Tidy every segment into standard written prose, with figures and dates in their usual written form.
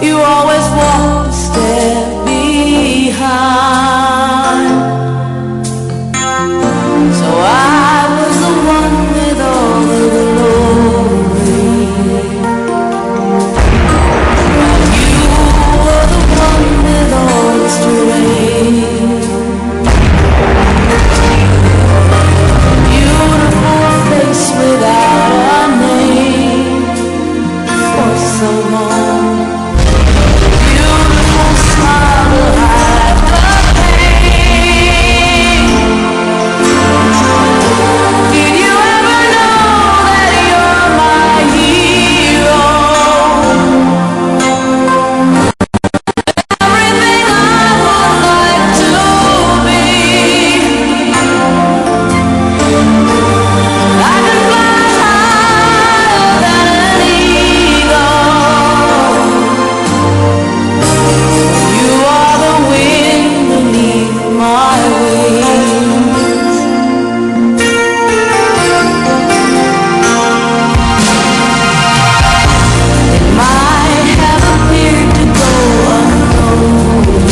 You always walk a step behind. So I was the one with all the glory, while you were the one with all the strength. Beautiful face without a name for so long. Beautiful smile to hide the pain. Did you ever know that you're my hero? Everything I would like to be. I can fly higher than an eagle. You are the wind beneath my wings. It might have appeared to go unnoticed,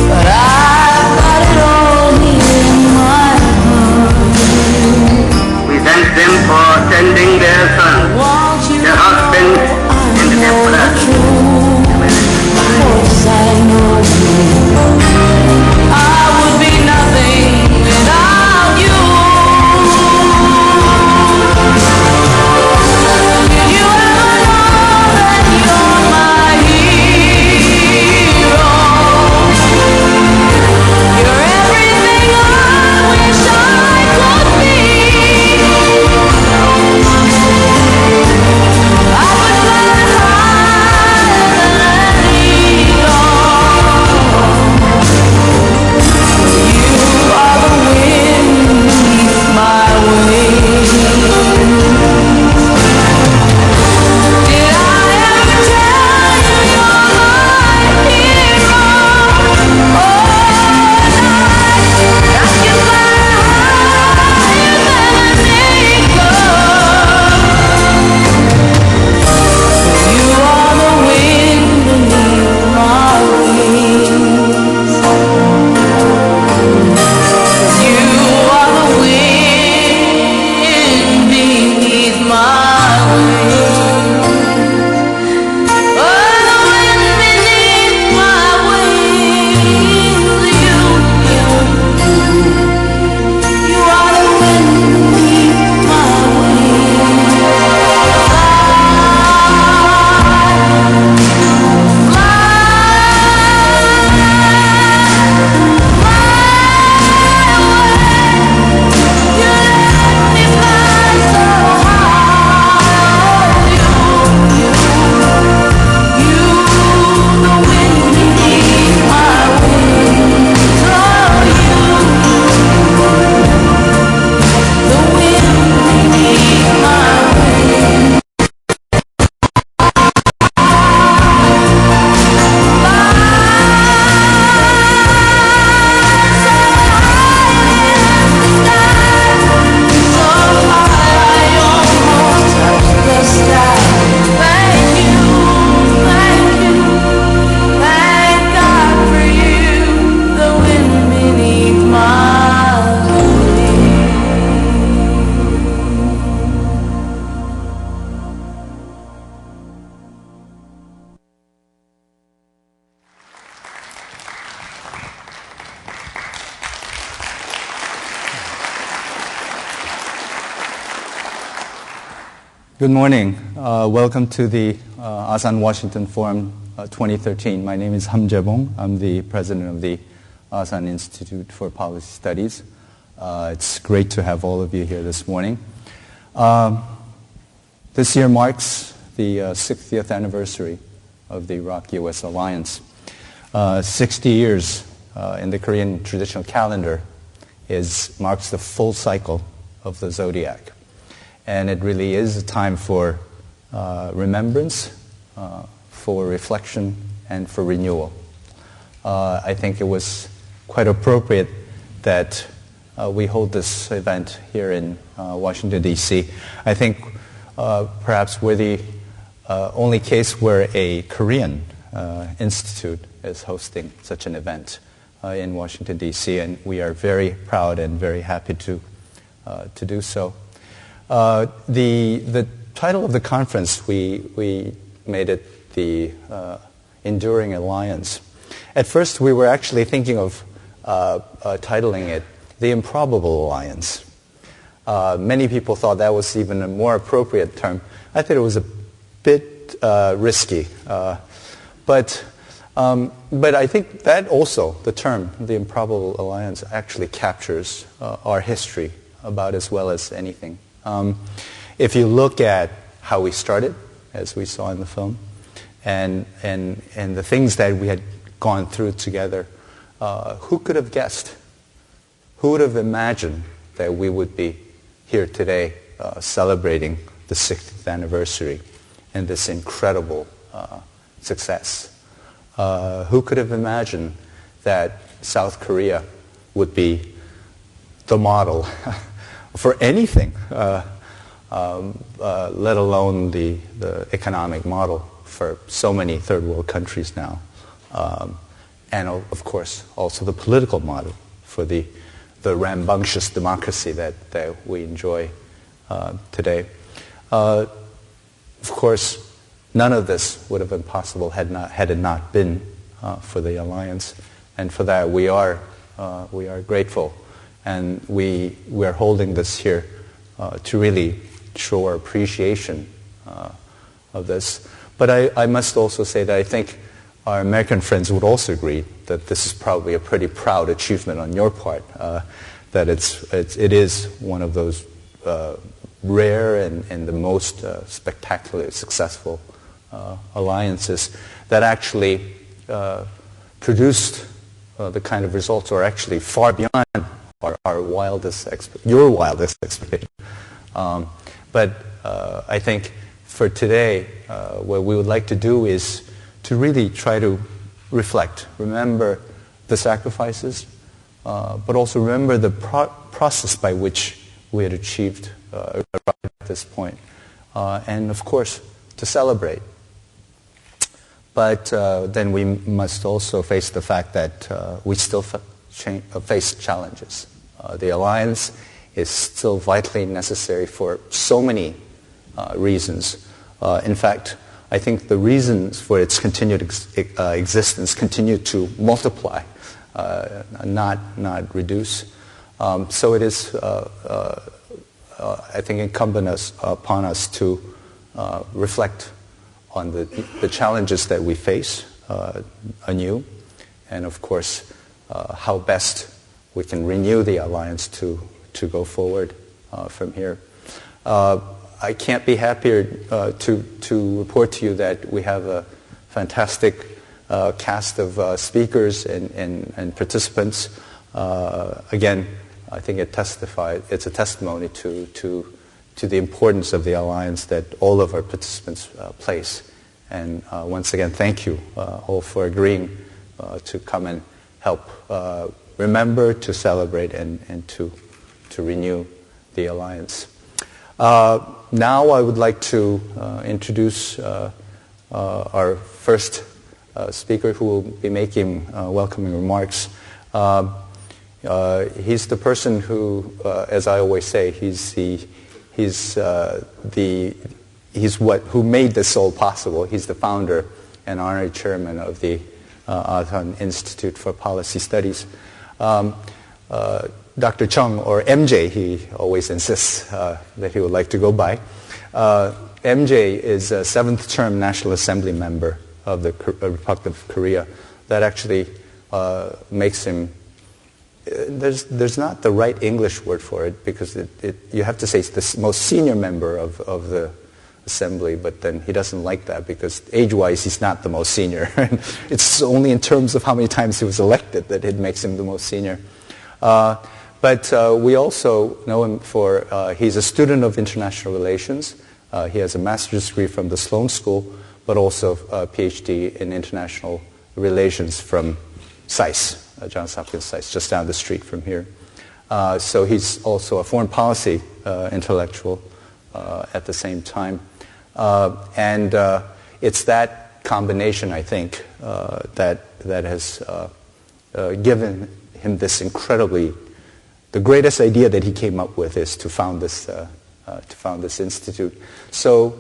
but I've got it all here in my heart. We thank them for sending their sons, Want you their to husbands, know into I their know the blood. truth. Of course I know you. I would be nothing without you. Did you ever know that you're my hero? You're everything I wish I could be. I would fly higher than an eagle. You are the wind beneath my wings. Did I ever tell you you're my hero? Oh, night I can fly higher than an eagle. You are the wind beneath my wings. You are the wind beneath my wings. Oh, the wind beneath my wings. You are the wind beneath my wings. Good morning. Welcome to the Asan Washington Forum 2013. My name is Ham Jae-bong. I'm the president of the Asan Institute for Policy Studies. It's great to have all of you here this morning. This year marks the 60th anniversary of the Iraq-US alliance. 60 years in the Korean traditional calendar marks the full cycle of the zodiac. And it really is a time for remembrance, for reflection, and for renewal. I think it was quite appropriate that we hold this event here in Washington, D.C. I think perhaps worthy only case where a Korean institute is hosting such an event in Washington, D.C., and we are very proud and very happy to do so. The title of the conference, we made it the Enduring Alliance. At first, we were actually thinking of titling it The Improbable Alliance. Many people thought that was even a more appropriate term. I thought it was a bit risky. But I think that also, the term, The Improbable Alliance, actually captures our history about as well as anything. If you look at how we started, as we saw in the film, and the things that we had gone through together, who could have guessed? Who would have imagined that we would be here today celebrating the 60th anniversary and this incredible success? Who could have imagined that South Korea would be the model for anything, let alone the economic model for so many third world countries now, and of course also the political model for the rambunctious democracy that we enjoy today. Of course, none of this would have been possible had it not been for the alliance, and for that we are grateful, and we are holding this here to really show our appreciation of this. But I must also say that I think our American friends would also agree that this is probably a pretty proud achievement on your part, that it is one of those rare and the most spectacularly successful alliances that actually produced the kind of results, or actually far beyond your wildest expectation. But I think for today, what we would like to do is to really try to reflect, remember the sacrifices, but also remember the process by which we had achieved at this point, and of course to celebrate. But then we must also face the fact that we still face challenges. The alliance is still vitally necessary for so many reasons. In fact, I think the reasons for its continued existence continue to multiply, not reduce. So it is, I think, incumbent upon us to reflect on the challenges that we face anew, and of course, how best we can renew the alliance to go forward from here. I can't be happier to report to you that we have a fantastic cast of speakers and participants. Again, I think it's a testimony to the importance of the alliance that all of our participants place. And once again, thank you all for agreeing to come and help remember, to celebrate, and to renew the alliance. Now I would like to introduce our first speaker who will be making welcoming remarks. He's the person who, as I always say, who made this all possible. He's the founder and honorary chairman of the Asan Institute for Policy Studies. Dr. Chung, or MJ, he always insists that he would like to go by. MJ is a seventh-term National Assembly member of the Republic of Korea. That actually makes him, there's not the right English word for it, because you have to say it's the most senior member of the Assembly, but then he doesn't like that because age-wise he's not the most senior. It's only in terms of how many times he was elected that it makes him the most senior. But we also know him for, he's a student of international relations. He has a master's degree from the Sloan School, but also a PhD in international relations from SAIS, Johns Hopkins SAIS, just down the street from here. So he's also a foreign policy intellectual at the same time. And it's that combination, I think, that has given him this the greatest idea that he came up with is to found this institute. So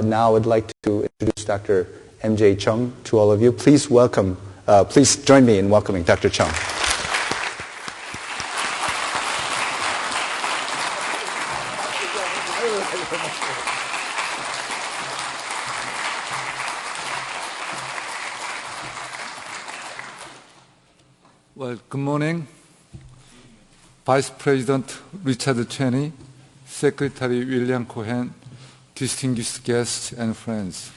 now I'd like to introduce Dr. M.J. Chung to all of you. Please join me in welcoming Dr. Chung. Well, good morning. Vice President Richard Cheney, Secretary William Cohen, distinguished guests and friends.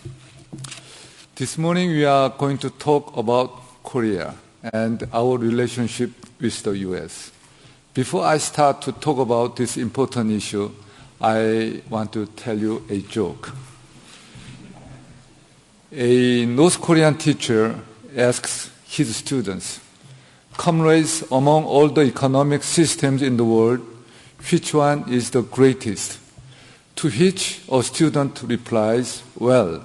This morning we are going to talk about Korea and our relationship with the U.S. Before I start to talk about this important issue, I want to tell you a joke. A North Korean teacher asks his students, "Comrades, among all the economic systems in the world, which one is the greatest?" To which a student replies, "Well,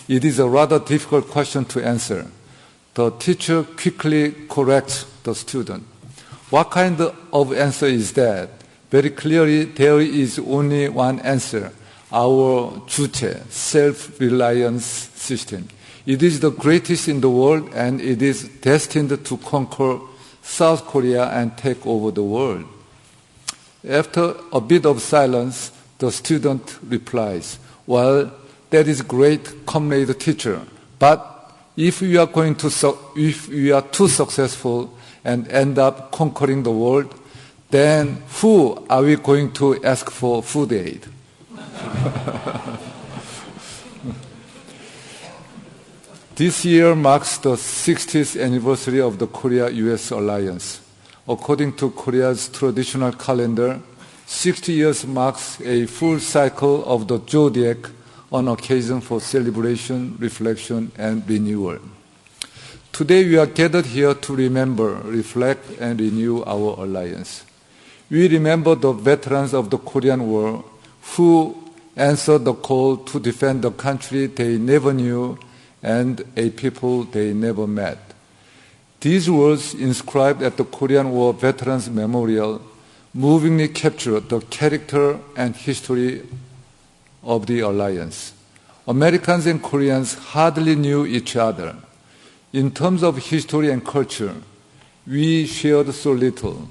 it is a rather difficult question to answer." The teacher quickly corrects the student. "What kind of answer is that?" Very clearly, there is only one answer, our 주체, self-reliance system. It is the greatest in the world, and it is destined to conquer South Korea and take over the world. After a bit of silence, the student replies, "Well, that is great, comrade teacher. But if we are too successful and end up conquering the world, then who are we going to ask for food aid?" This year marks the 60th anniversary of the Korea-US alliance. According to Korea's traditional calendar, 60 years marks a full cycle of the zodiac, an occasion for celebration, reflection, and renewal. Today we are gathered here to remember, reflect, and renew our alliance. We remember the veterans of the Korean War who answered the call to defend the country they never knew and a people they never met. These words inscribed at the Korean War Veterans Memorial movingly capture the character and history of the alliance. Americans and Koreans hardly knew each other. In terms of history and culture, we shared so little.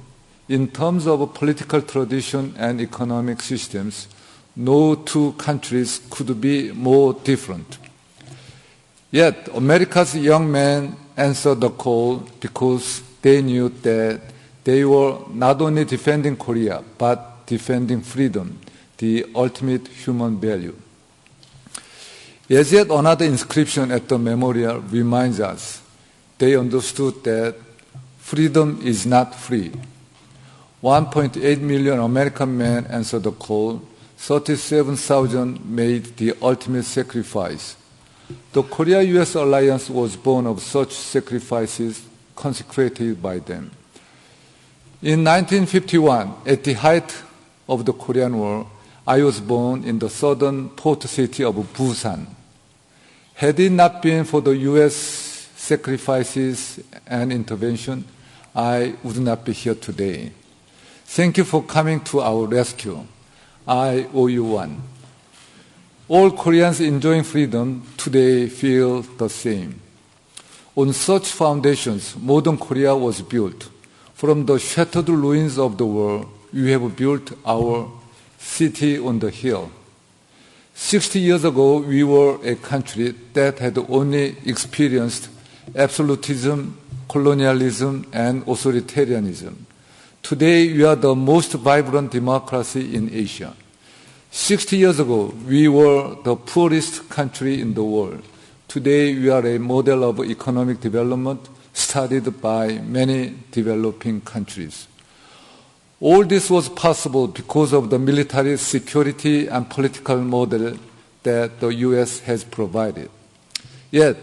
In terms of political tradition and economic systems, no two countries could be more different. Yet, America's young men answered the call because they knew that they were not only defending Korea, but defending freedom, the ultimate human value. As yet another inscription at the memorial reminds us, they understood that freedom is not free. 1.8 million American men answered the call. 37,000 made the ultimate sacrifice. The Korea-US alliance was born of such sacrifices consecrated by them. In 1951, at the height of the Korean War, I was born in the southern port city of Busan. Had it not been for the U.S. sacrifices and intervention, I would not be here today. Thank you for coming to our rescue. I owe you one. All Koreans enjoying freedom today feel the same. On such foundations, modern Korea was built. From the shattered ruins of the war, we have built our city on the hill. 60 years ago, we were a country that had only experienced absolutism, colonialism, and authoritarianism. Today, we are the most vibrant democracy in Asia. 60 years ago, we were the poorest country in the world. Today, we are a model of economic development studied by many developing countries. All this was possible because of the military security and political model that the U.S. has provided. Yet,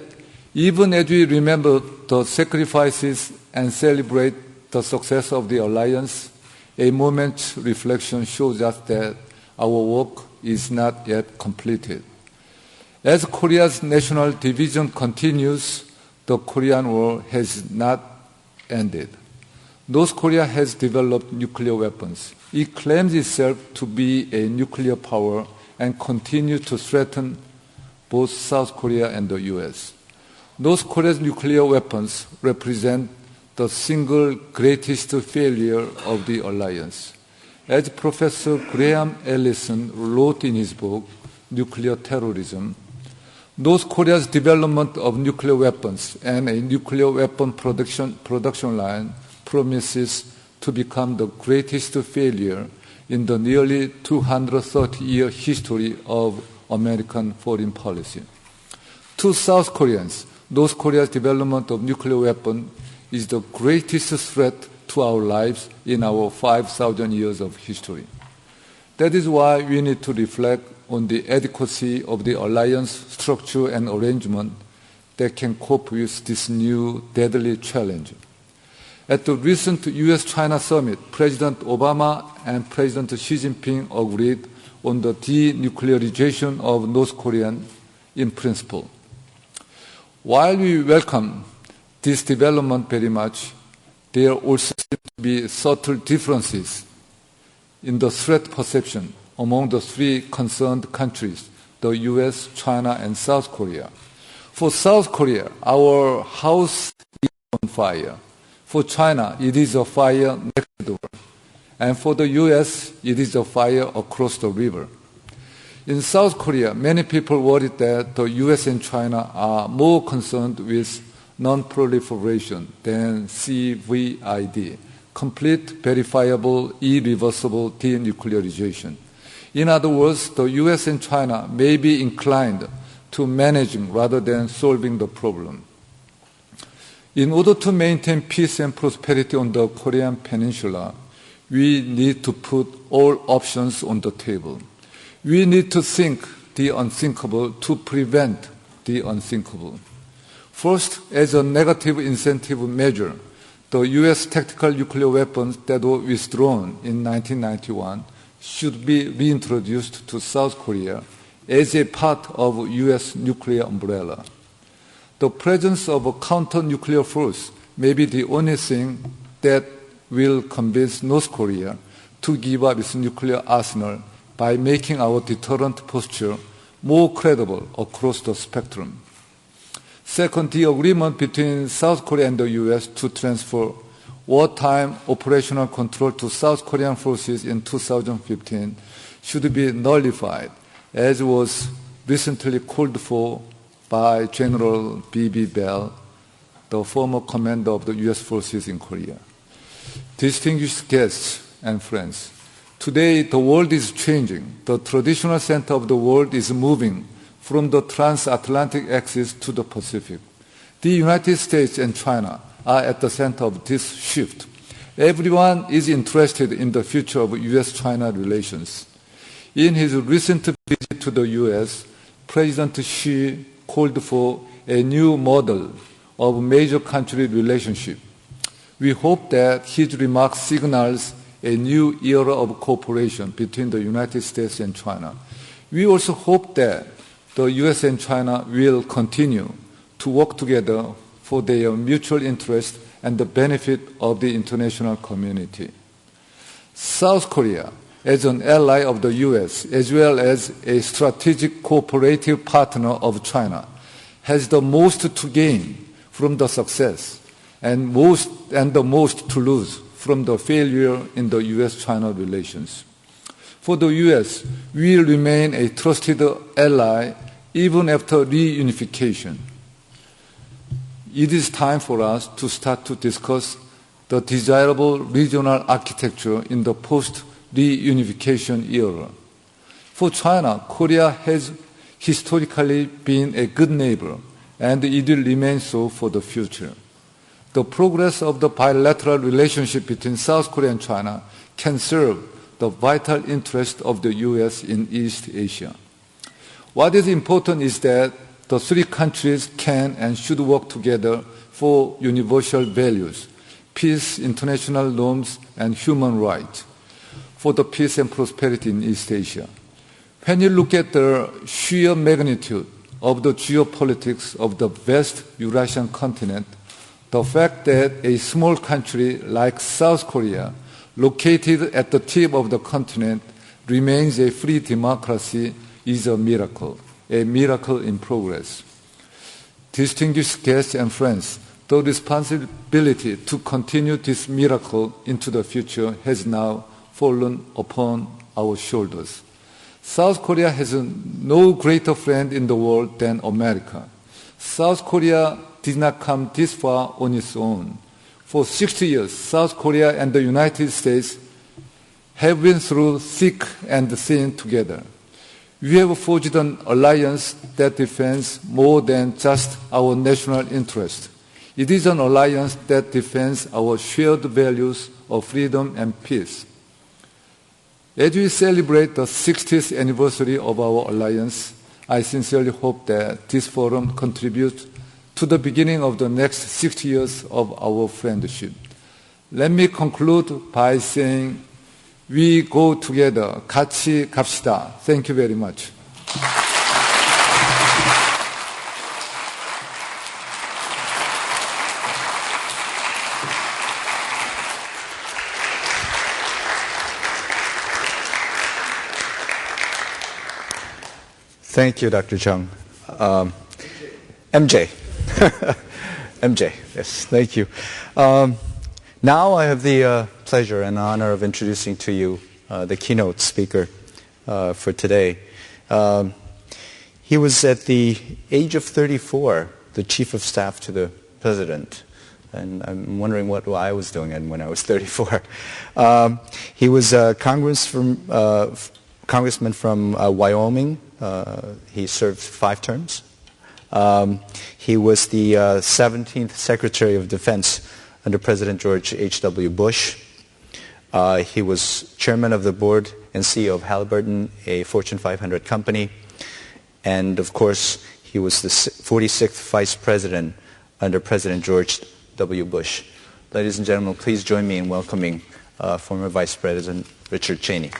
even as we remember the sacrifices and celebrate the success of the alliance, a moment's reflection shows us that our work is not yet completed. As Korea's national division continues, the Korean War has not ended. North Korea has developed nuclear weapons. It claims itself to be a nuclear power and continues to threaten both South Korea and the U.S. North Korea's nuclear weapons represent the single greatest failure of the alliance. As Professor Graham Allison wrote in his book, Nuclear Terrorism, North Korea's development of nuclear weapons and a nuclear weapon production line promises to become the greatest failure in the nearly 230-year history of American foreign policy. To South Koreans, North Korea's development of nuclear weapons is the greatest threat to our lives in our 5,000 years of history. That is why we need to reflect on the adequacy of the alliance structure and arrangement that can cope with this new deadly challenge. At the recent U.S.-China summit, President Obama and President Xi Jinping agreed on the denuclearization of North Korea in principle. While we welcome this development very much, there also seem to be subtle differences in the threat perception among the three concerned countries, the U.S., China, and South Korea. For South Korea, our house is on fire. For China, it is a fire next door. And for the U.S., it is a fire across the river. In South Korea, many people worry that the U.S. and China are more concerned with non-proliferation than CVID, complete, verifiable, irreversible denuclearization. In other words, the U.S. and China may be inclined to managing rather than solving the problem. In order to maintain peace and prosperity on the Korean Peninsula, we need to put all options on the table. We need to think the unthinkable to prevent the unthinkable. First, as a negative incentive measure, the U.S. tactical nuclear weapons that were withdrawn in 1991 should be reintroduced to South Korea as a part of U.S. nuclear umbrella. The presence of a counter-nuclear force may be the only thing that will convince North Korea to give up its nuclear arsenal by making our deterrent posture more credible across the spectrum. Second, the agreement between South Korea and the U.S. to transfer wartime operational control to South Korean forces in 2015 should be nullified, as was recently called for by General B.B. Bell, the former commander of the U.S. forces in Korea. Distinguished guests and friends, today the world is changing. The traditional center of the world is moving from the transatlantic axis to the Pacific. The United States and China are at the center of this shift. Everyone is interested in the future of U.S.-China relations. In his recent visit to the U.S., President Xi called for a new model of major country relationship. We hope that his remarks signals a new era of cooperation between the United States and China. We also hope that the U.S. and China will continue to work together for their mutual interest and the benefit of the international community. South Korea, as an ally of the U.S. as well as a strategic cooperative partner of China, has the most to gain from the success and the most to lose from the failure in the U.S.-China relations. For the U.S., we will remain a trusted ally even after reunification. It is time for us to start to discuss the desirable regional architecture in the post-reunification era. For China, Korea has historically been a good neighbor, and it will remain so for the future. The progress of the bilateral relationship between South Korea and China can serve the vital interest of the U.S. in East Asia. What is important is that the three countries can and should work together for universal values, peace, international norms, and human rights, for the peace and prosperity in East Asia. When you look at the sheer magnitude of the geopolitics of the vast Eurasian continent, the fact that a small country like South Korea, located at the tip of the continent, remains a free democracy is a miracle in progress. Distinguished guests and friends, the responsibility to continue this miracle into the future has now fallen upon our shoulders. South Korea has no greater friend in the world than America. South Korea did not come this far on its own. For 60 years, South Korea and the United States have been through thick and thin together. We have forged an alliance that defends more than just our national interest. It is an alliance that defends our shared values of freedom and peace. As we celebrate the 60th anniversary of our alliance, I sincerely hope that this forum contributes to the beginning of the next 60 years of our friendship. Let me conclude by saying, we go together. 같이 갑시다. Thank you very much. Thank you, Dr. Chung. MJ. MJ, yes, thank you. Now I have the pleasure and honor of introducing to you the keynote speaker for today. He was at the age of 34, the chief of staff to the president. And I'm wondering what I was doing when I was 34. He was a congressman from Wyoming. He served 5 terms. He was the 17th Secretary of Defense under President George H.W. Bush. He was chairman of the board and CEO of Halliburton, a Fortune 500 company. And, of course, he was the 46th Vice President under President George W. Bush. Ladies and gentlemen, please join me in welcoming former Vice President Richard Cheney.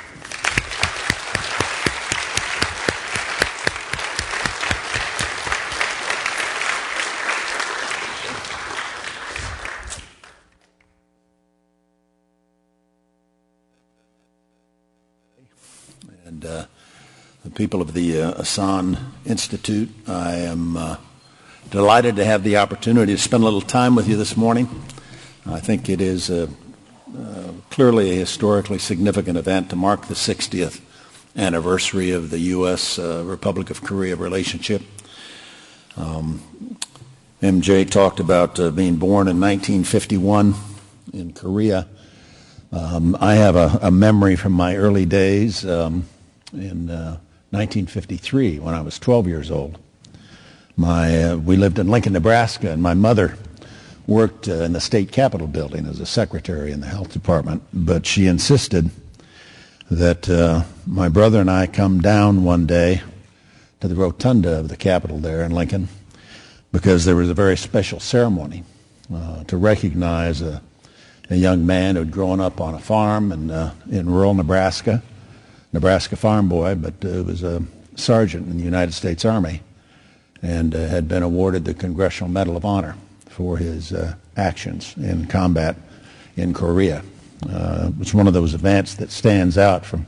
The people of the Asan Institute, I am delighted to have the opportunity to spend a little time with you this morning. I think it is clearly a historically significant event to mark the 60th anniversary of the U.S. Republic of Korea relationship. MJ talked about being born in 1951 in Korea. I have a memory from my early days in 1953 when I was 12 years old. We lived in Lincoln, Nebraska, and my mother worked in the state capitol building as a secretary in the health department, but she insisted that my brother and I come down one day to the rotunda of the capitol there in Lincoln because there was a very special ceremony to recognize a young man who had grown up on a farm in rural Nebraska farm boy, but was a sergeant in the United States Army and had been awarded the Congressional Medal of Honor for his actions in combat in Korea. It's one of those events that stands out from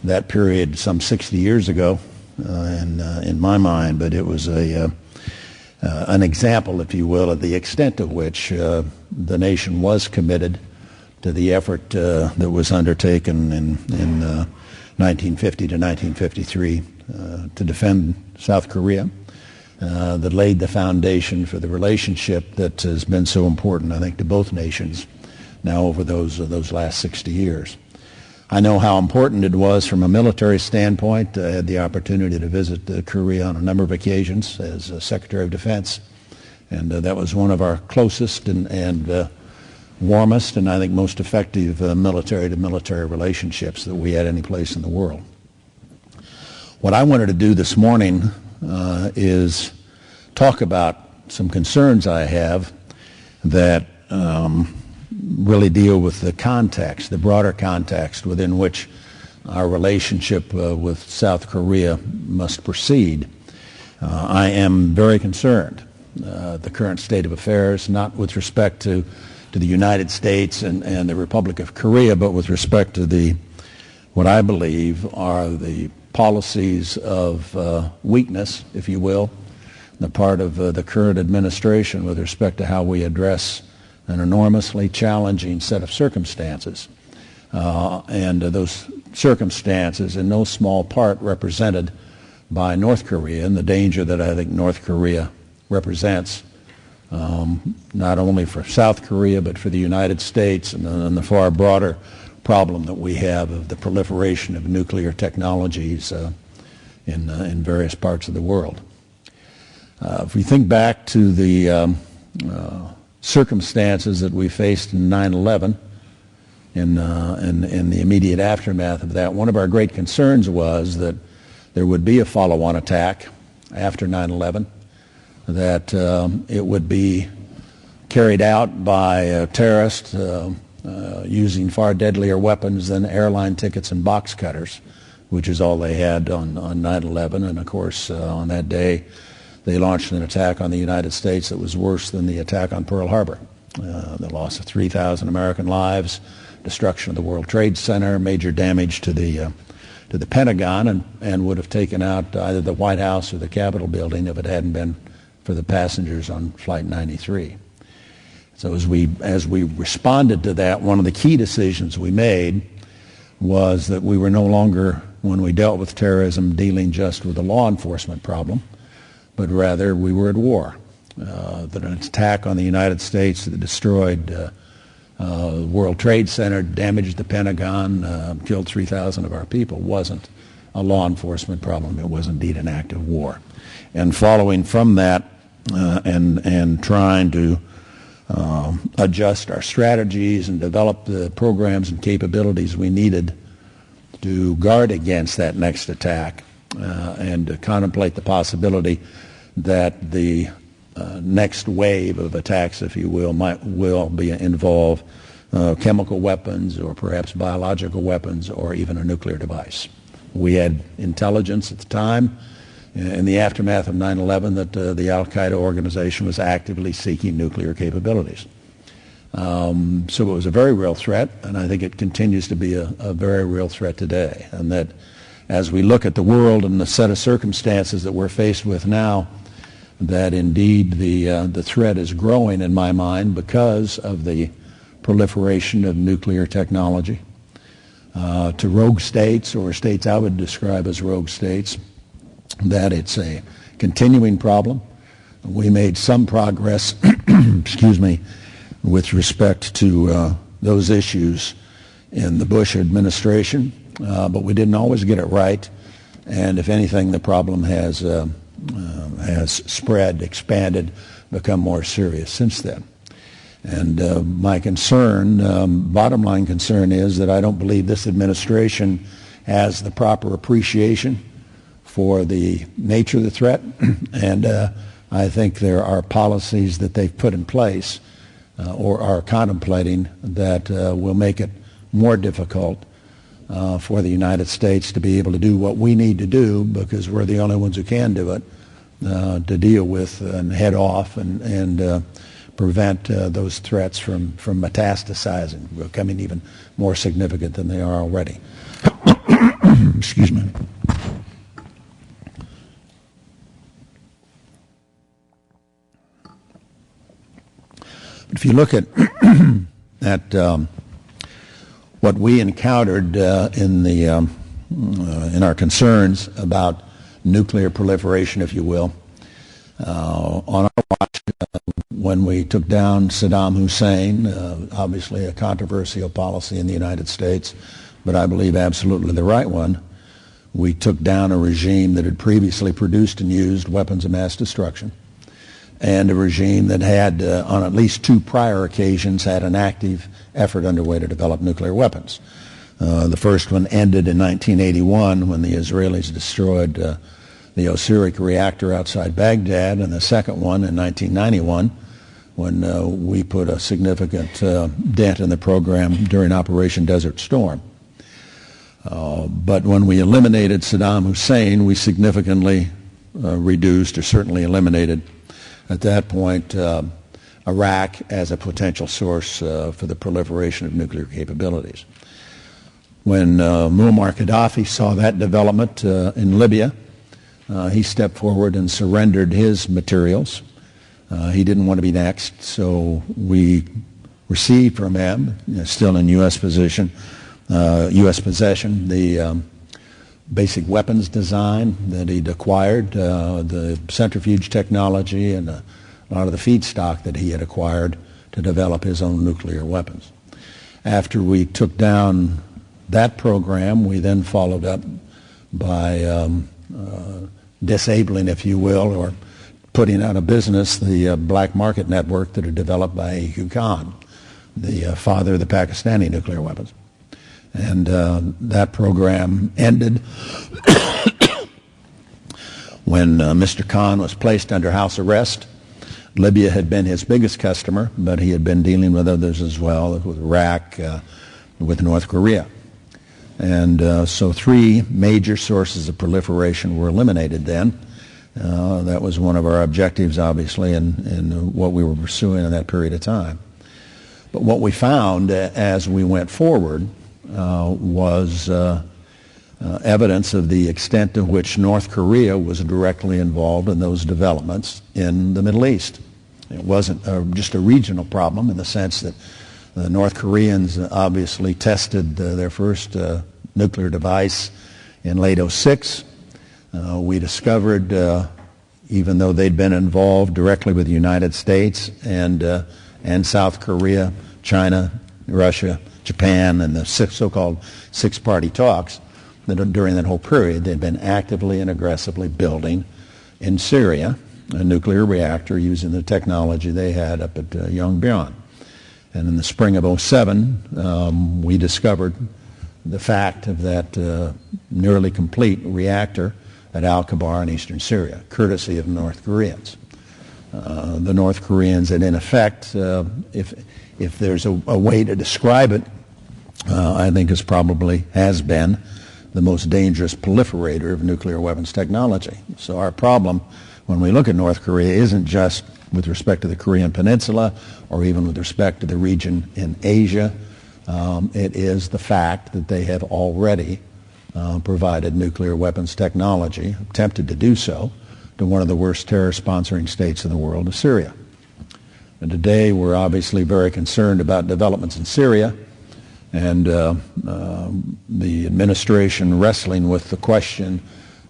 that period some 60 years ago in my mind, but it was an example, if you will, of the extent of which the nation was committed to the effort that was undertaken in 1950 to 1953 to defend South Korea, that laid the foundation for the relationship that has been so important, I think, to both nations now over those last 60 years. I know how important it was from a military standpoint. I had the opportunity to visit Korea on a number of occasions as Secretary of Defense, and that was one of our closest and warmest and I think most effective military-to-military relationships that we had any place in the world. What I wanted to do this morning is talk about some concerns I have that really deal with the context, the broader context within which our relationship with South Korea must proceed. I am very concerned the current state of affairs, not with respect to the United States and the Republic of Korea, but with respect to what I believe are the policies of weakness, if you will, on the part of the current administration with respect to how we address an enormously challenging set of circumstances. And those circumstances in no small part represented by North Korea and the danger that I think North Korea represents, not only for South Korea but for the United States and the far broader problem that we have of the proliferation of nuclear technologies in various parts of the world. If we think back to the circumstances that we faced in 9/11, in the immediate aftermath of that, one of our great concerns was that there would be a follow-on attack after 9/11, that it would be carried out by terrorists using far deadlier weapons than airline tickets and box cutters, which is all they had on 9/11. And of course, on that day, they launched an attack on the United States that was worse than the attack on Pearl Harbor. The loss of 3,000 American lives, destruction of the World Trade Center, major damage to the Pentagon, and would have taken out either the White House or the Capitol building if it hadn't been for the passengers on Flight 93. So as we responded to that, one of the key decisions we made was that we were no longer, when we dealt with terrorism, dealing just with a law enforcement problem, but rather we were at war. That an attack on the United States that destroyed the World Trade Center, damaged the Pentagon, killed 3,000 of our people wasn't a law enforcement problem. It was indeed an act of war. And following from that and trying to adjust our strategies and develop the programs and capabilities we needed to guard against that next attack and to contemplate the possibility that the next wave of attacks, if you will, will involve chemical weapons or perhaps biological weapons or even a nuclear device. We had intelligence at the time in the aftermath of 9/11 that the Al-Qaeda organization was actively seeking nuclear capabilities. So it was a very real threat, and I think it continues to be a very real threat today. And that as we look at the world and the set of circumstances that we're faced with now, that indeed the threat is growing in my mind because of the proliferation of nuclear technology to rogue states, or states I would describe as rogue states, that it's a continuing problem. We made some progress, excuse me, with respect to those issues in the Bush administration, but we didn't always get it right. And if anything, the problem has spread, expanded, become more serious since then. And my concern, bottom line concern, is that I don't believe this administration has the proper appreciation for the nature of the threat, and I think there are policies that they've put in place or are contemplating that will make it more difficult for the United States to be able to do what we need to do, because we're the only ones who can do it, to deal with and head off and prevent those threats from metastasizing, becoming even more significant than they are already. Excuse me. If you look at what we encountered in our concerns about nuclear proliferation, if you will, on our watch, when we took down Saddam Hussein, obviously a controversial policy in the United States, but I believe absolutely the right one. We took down a regime that had previously produced and used weapons of mass destruction, and a regime that had, on at least two prior occasions, had an active effort underway to develop nuclear weapons. The first one ended in 1981 when the Israelis destroyed the Osirik reactor outside Baghdad, and the second one in 1991 when we put a significant dent in the program during Operation Desert Storm. But when we eliminated Saddam Hussein, we significantly reduced or certainly eliminated at that point Iraq as a potential source for the proliferation of nuclear capabilities. When Muammar Gaddafi saw that development in Libya, he stepped forward and surrendered his materials. He didn't want to be next, so we received from him, still in U.S. possession, the basic weapons design that he'd acquired, the centrifuge technology, and a lot of the feedstock that he had acquired to develop his own nuclear weapons. After we took down that program, we then followed up by disabling, if you will, or putting out of business the black market network that had developed by A.Q. Khan, the father of the Pakistani nuclear weapons. And that program ended when Mr. Khan was placed under house arrest. Libya had been his biggest customer, but he had been dealing with others as well, with Iraq, with North Korea. And so three major sources of proliferation were eliminated then. That was one of our objectives, obviously, in what we were pursuing in that period of time. But what we found as we went forward was evidence of the extent to which North Korea was directly involved in those developments in the Middle East. It wasn't just a regional problem in the sense that the North Koreans obviously tested their first nuclear device in late '06. We discovered, even though they'd been involved directly with the United States and South Korea, China, Russia, Japan, and the so-called six-party talks, that during that whole period they'd been actively and aggressively building in Syria a nuclear reactor using the technology they had up at Yongbyon. And in the spring of '07, we discovered the fact of that nearly complete reactor at Al-Kabar in eastern Syria, courtesy of North Koreans. The North Koreans had, in effect, if there's a way to describe it, I think has been the most dangerous proliferator of nuclear weapons technology. So our problem when we look at North Korea isn't just with respect to the Korean Peninsula or even with respect to the region in Asia. It is the fact that they have already provided nuclear weapons technology, attempted to do so, to one of the worst terror-sponsoring states in the world, to Syria. And today we're obviously very concerned about developments in Syria and the administration wrestling with the question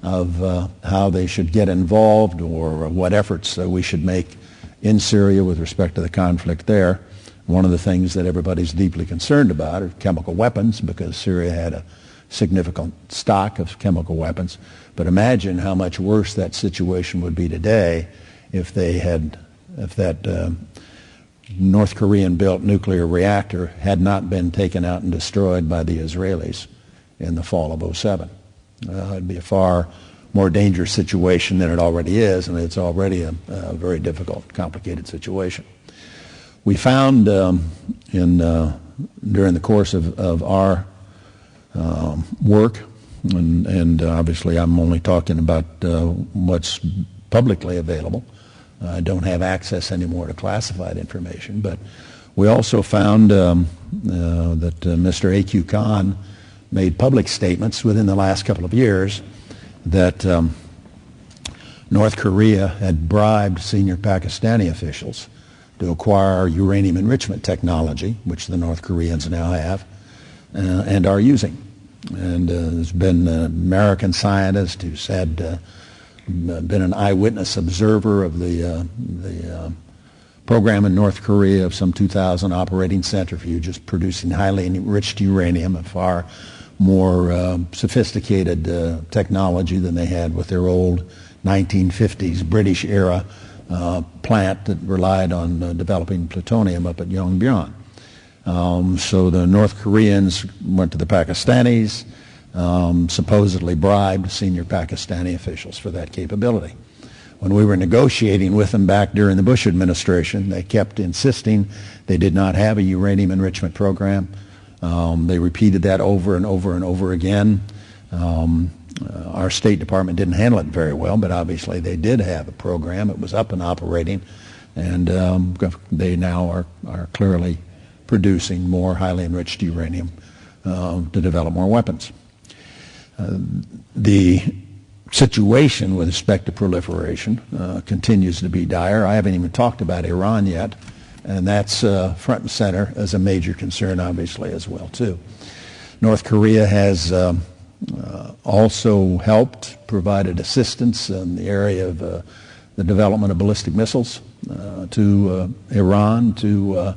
of how they should get involved or what efforts we should make in Syria with respect to the conflict there. One of the things that everybody's deeply concerned about are chemical weapons, because Syria had a significant stock of chemical weapons. But imagine how much worse that situation would be today if that North Korean-built nuclear reactor had not been taken out and destroyed by the Israelis in the fall of '07. It'd be a far more dangerous situation than it already is, and it's already a very difficult, complicated situation. We found during the course of our work, and obviously I'm only talking about what's publicly available. I don't have access anymore to classified information, but we also found that Mr. A.Q. Khan made public statements within the last couple of years that North Korea had bribed senior Pakistani officials to acquire uranium enrichment technology, which the North Koreans now have and are using. And there's been an American scientist who's been an eyewitness observer of the program in North Korea of some 2,000 operating centrifuges producing highly enriched uranium, a far more sophisticated technology than they had with their old 1950s British-era plant that relied on developing plutonium up at Yongbyon. So the North Koreans went to the Pakistanis, supposedly bribed senior Pakistani officials for that capability. When we were negotiating with them back during the Bush administration, they kept insisting they did not have a uranium enrichment program. They repeated that over and over and over again. Our State Department didn't handle it very well, but obviously they did have a program. It was up and operating, and they now are clearly producing more highly enriched uranium to develop more weapons. The situation with respect to proliferation continues to be dire. I haven't even talked about Iran yet, and that's front and center as a major concern, obviously, as well, too. North Korea has also helped, provided assistance in the area of the development of ballistic missiles to Iran, to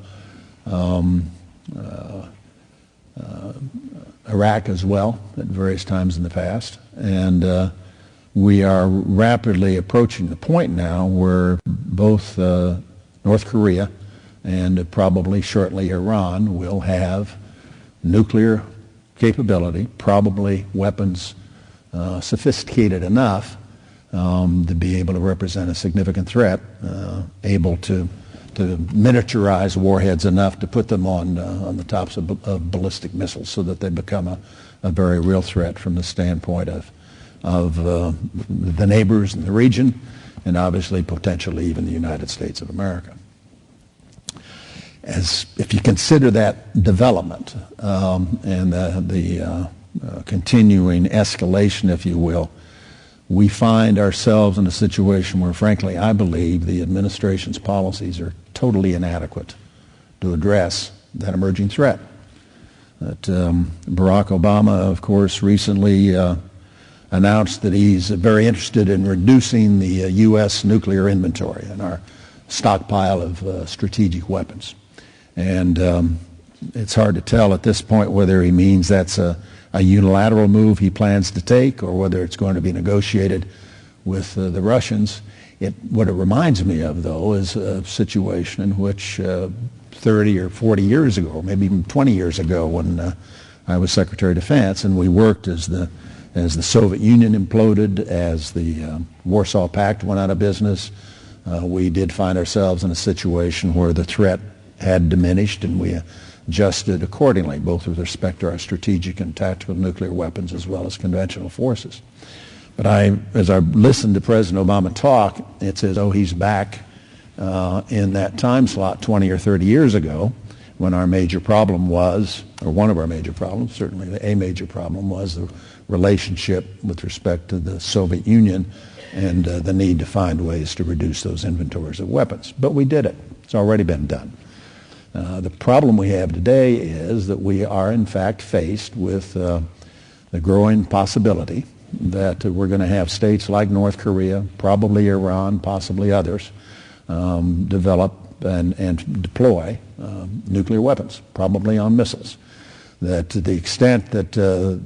Iraq as well at various times in the past. And we are rapidly approaching the point now where both North Korea and probably shortly Iran will have nuclear capability, probably weapons sophisticated enough to be able to represent a significant threat, able to miniaturize warheads enough to put them on the tops of ballistic missiles so that they become a very real threat from the standpoint of the neighbors in the region and obviously potentially even the United States of America. As if you consider that development and the continuing escalation, if you will, we find ourselves in a situation where, frankly, I believe the administration's policies are totally inadequate to address that emerging threat. That Barack Obama, of course, recently announced that he's very interested in reducing the U.S. nuclear inventory and our stockpile of strategic weapons. And it's hard to tell at this point whether he means that's a unilateral move he plans to take or whether it's going to be negotiated with the Russians. What it reminds me of, though, is a situation in which 30 or 40 years ago, or maybe even 20 years ago, when I was Secretary of Defense, and we worked as the Soviet Union imploded, as the Warsaw Pact went out of business, we did find ourselves in a situation where the threat had diminished, and we adjusted accordingly, both with respect to our strategic and tactical nuclear weapons as well as conventional forces. But as I listened to President Obama talk, it's as though he's back in that time slot 20 or 30 years ago when our major problem was, or one of our major problems, certainly a major problem, was the relationship with respect to the Soviet Union and the need to find ways to reduce those inventories of weapons. But we did it. It's already been done. The problem we have today is that we are, in fact, faced with the growing possibility that we're going to have states like North Korea, probably Iran, possibly others, develop and deploy nuclear weapons, probably on missiles. That to the extent that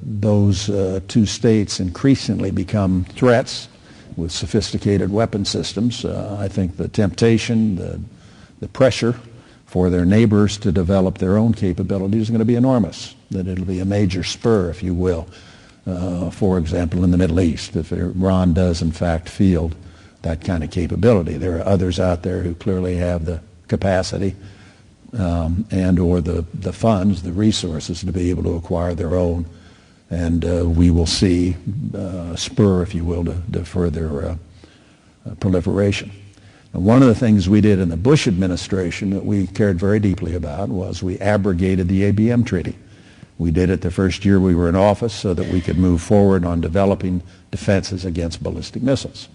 those two states increasingly become threats with sophisticated weapon systems, I think the temptation, the pressure for their neighbors to develop their own capabilities is going to be enormous. That it'll be a major spur, if you will, for example, in the Middle East, if Iran does in fact field that kind of capability. There are others out there who clearly have the capacity and or the funds, the resources to be able to acquire their own, and we will see a spur, if you will, to further proliferation. And one of the things we did in the Bush administration that we cared very deeply about was we abrogated the ABM Treaty. We did it the first year we were in office so that we could move forward on developing defenses against ballistic missiles.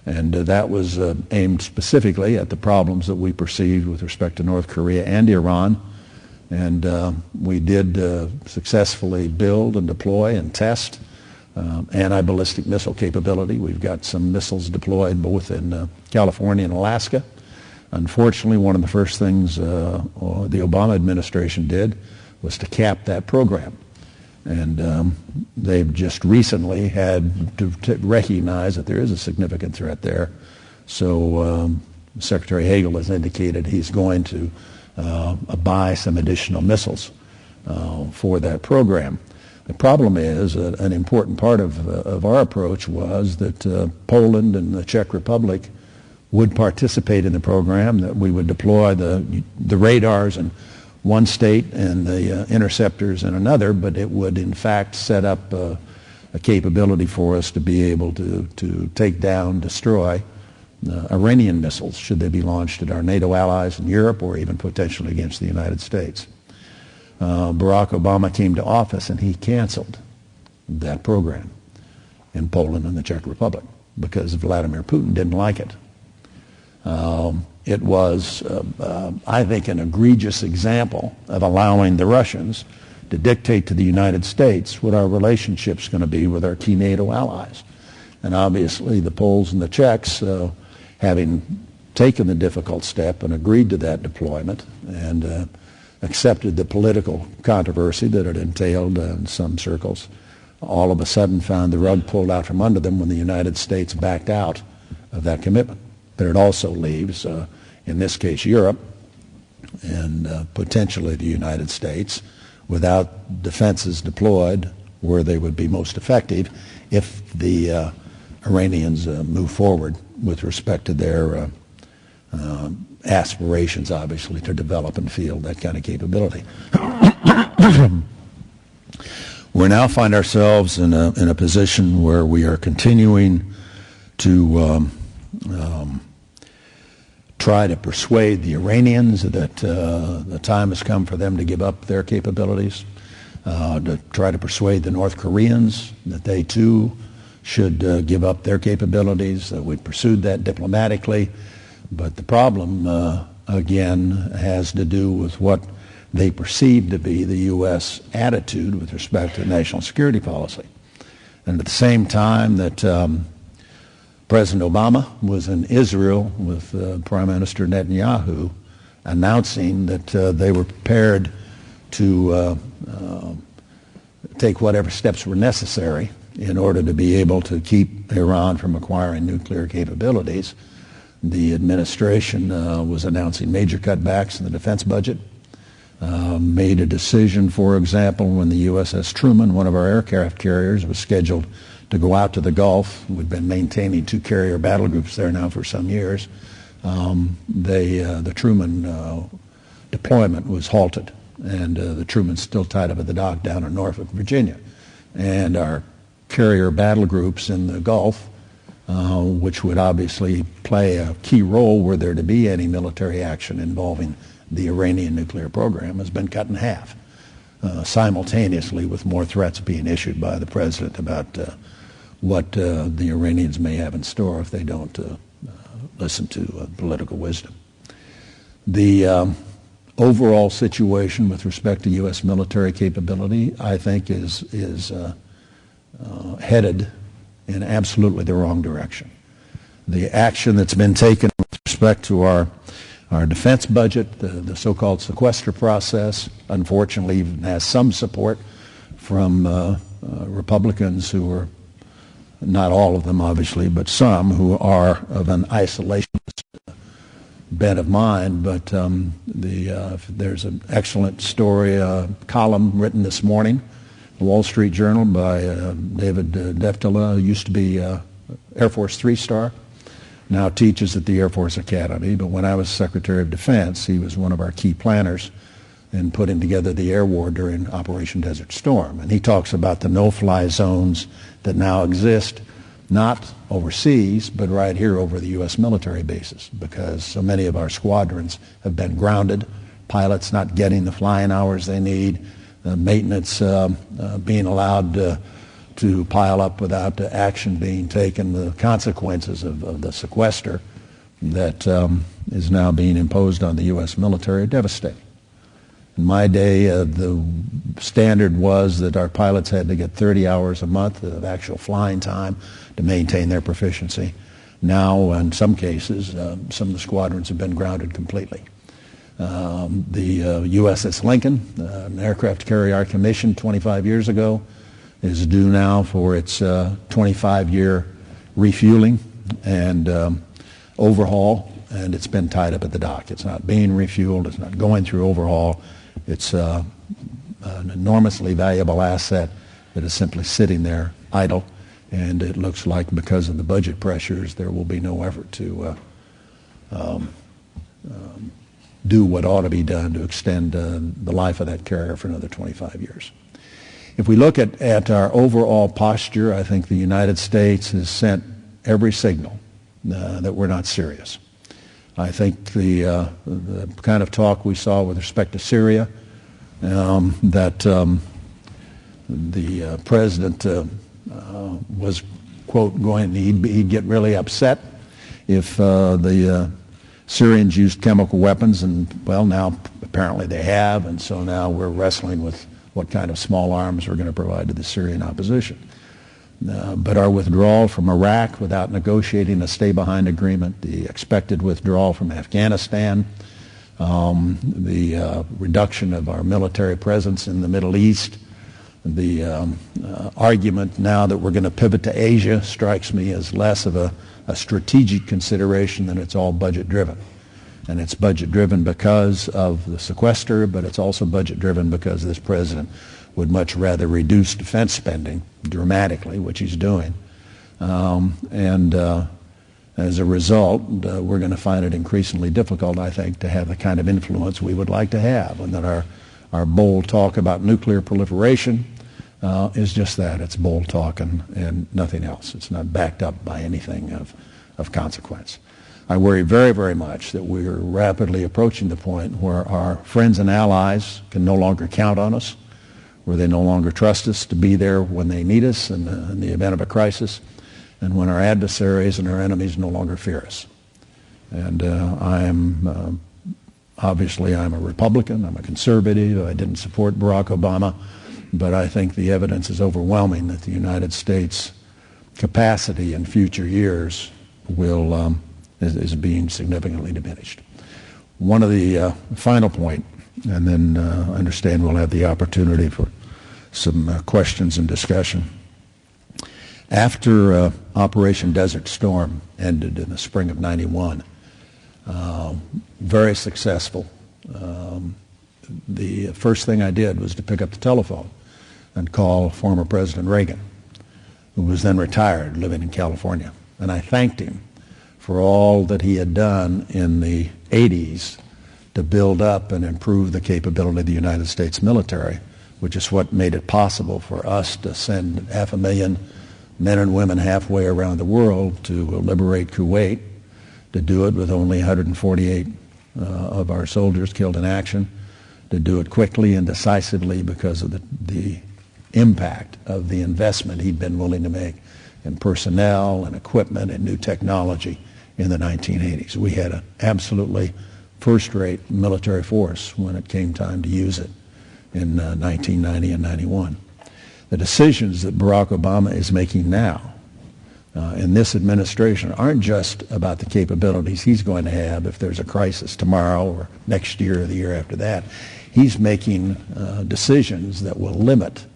And that was aimed specifically at the problems that we perceived with respect to North Korea and Iran. And we did successfully build and deploy and test anti-ballistic missile capability. We've got some missiles deployed both in California and Alaska. Unfortunately, one of the first things the Obama administration did was to cap that program. And they've just recently had to recognize that there is a significant threat there. So Secretary Hagel has indicated he's going to buy some additional missiles for that program. The problem is an important part of our approach was that Poland and the Czech Republic would participate in the program, that we would deploy the radars in one state and the interceptors in another, but it would in fact set up a capability for us to be able to take down, destroy Iranian missiles should they be launched at our NATO allies in Europe or even potentially against the United States. Barack Obama came to office and he canceled that program in Poland and the Czech Republic because Vladimir Putin didn't like it. It was, I think, an egregious example of allowing the Russians to dictate to the United States what our relationship's going to be with our key NATO allies. And obviously the Poles and the Czechs, having taken the difficult step and agreed to that deployment and accepted the political controversy that it entailed in some circles, all of a sudden found the rug pulled out from under them when the United States backed out of that commitment. But it also leaves, in this case, Europe and potentially the United States without defenses deployed where they would be most effective if the Iranians move forward with respect to their aspirations, obviously, to develop and field that kind of capability. We now find ourselves in a position where we are continuing to try to persuade the Iranians that the time has come for them to give up their capabilities, to try to persuade the North Koreans that they too should give up their capabilities. We pursued that diplomatically, but the problem, again, has to do with what they perceive to be the U.S. attitude with respect to national security policy. And at the same time that President Obama was in Israel with Prime Minister Netanyahu announcing that they were prepared to take whatever steps were necessary in order to be able to keep Iran from acquiring nuclear capabilities. The administration was announcing major cutbacks in the defense budget, made a decision, for example, when the USS Truman, one of our aircraft carriers, was scheduled to go out to the Gulf. We've been maintaining 2 carrier battle groups there now for some years. The Truman deployment was halted, and the Truman's still tied up at the dock down in Norfolk, Virginia. And our carrier battle groups in the Gulf, which would obviously play a key role were there to be any military action involving the Iranian nuclear program, has been cut in half, simultaneously with more threats being issued by the president about what the Iranians may have in store if they don't listen to political wisdom. The overall situation with respect to U.S. military capability, I think, is headed in absolutely the wrong direction. The action that's been taken with respect to our defense budget, the so-called sequester process, unfortunately even has some support from Republicans who are, not all of them obviously, but some who are of an isolationist bent of mind. But there's an excellent story, column written this morning, the Wall Street Journal by David Deftala, who used to be Air Force 3-star, now teaches at the Air Force Academy. But when I was Secretary of Defense, he was one of our key planners in putting together the air war during Operation Desert Storm. And he talks about the no-fly zones that now exist, not overseas, but right here over the U.S. military bases, because so many of our squadrons have been grounded, pilots not getting the flying hours they need, maintenance being allowed to pile up without action being taken, the consequences of the sequester that is now being imposed on the U.S. military are devastating. In my day, the standard was that our pilots had to get 30 hours a month of actual flying time to maintain their proficiency. Now, in some cases, some of the squadrons have been grounded completely. The USS Lincoln, an aircraft carrier I commissioned 25 years ago, is due now for its 25-year refueling and overhaul, and it's been tied up at the dock. It's not being refueled. It's not going through overhaul. It's an enormously valuable asset that is simply sitting there idle, and it looks like because of the budget pressures there will be no effort to do what ought to be done to extend the life of that carrier for another 25 years. if we look at our overall posture, I think the United States has sent every signal that we're not serious. I think the kind of talk we saw with respect to Syria, that the president was, quote, he'd get really upset if the Syrians used chemical weapons, and, well, now apparently they have, and so now we're wrestling with what kind of small arms we're going to provide to the Syrian opposition. But our withdrawal from Iraq without negotiating a stay-behind agreement, the expected withdrawal from Afghanistan, the reduction of our military presence in the Middle East, the argument now that we're going to pivot to Asia strikes me as less of a strategic consideration than it's all budget-driven. And it's budget-driven because of the sequester, but it's also budget-driven because this president would much rather reduce defense spending dramatically, which he's doing. And as a result, we're going to find it increasingly difficult, I think, to have the kind of influence we would like to have, and that our bold talk about nuclear proliferation is just that. It's bold talk and nothing else. It's not backed up by anything of consequence. I worry very, very much that we're rapidly approaching the point where our friends and allies can no longer count on us, where they no longer trust us to be there when they need us in the event of a crisis, and when our adversaries and our enemies no longer fear us. And obviously I'm a Republican, I'm a conservative, I didn't support Barack Obama, but I think the evidence is overwhelming that the United States' capacity in future years is being significantly diminished. One of the final point, and then I understand we'll have the opportunity for some questions and discussion. After Operation Desert Storm ended in the spring of '91, very successful, the first thing I did was to pick up the telephone and call former President Reagan, who was then retired, living in California. And I thanked him for all that he had done in the 80s to build up and improve the capability of the United States military, which is what made it possible for us to send 500,000 men and women halfway around the world to liberate Kuwait, to do it with only 148 of our soldiers killed in action, to do it quickly and decisively because of the impact of the investment he'd been willing to make in personnel and equipment and new technology in the 1980s. We had an absolutely first-rate military force when it came time to use it in 1990 and 91. The decisions that Barack Obama is making now in this administration aren't just about the capabilities he's going to have if there's a crisis tomorrow or next year or the year after that. He's making decisions that will limit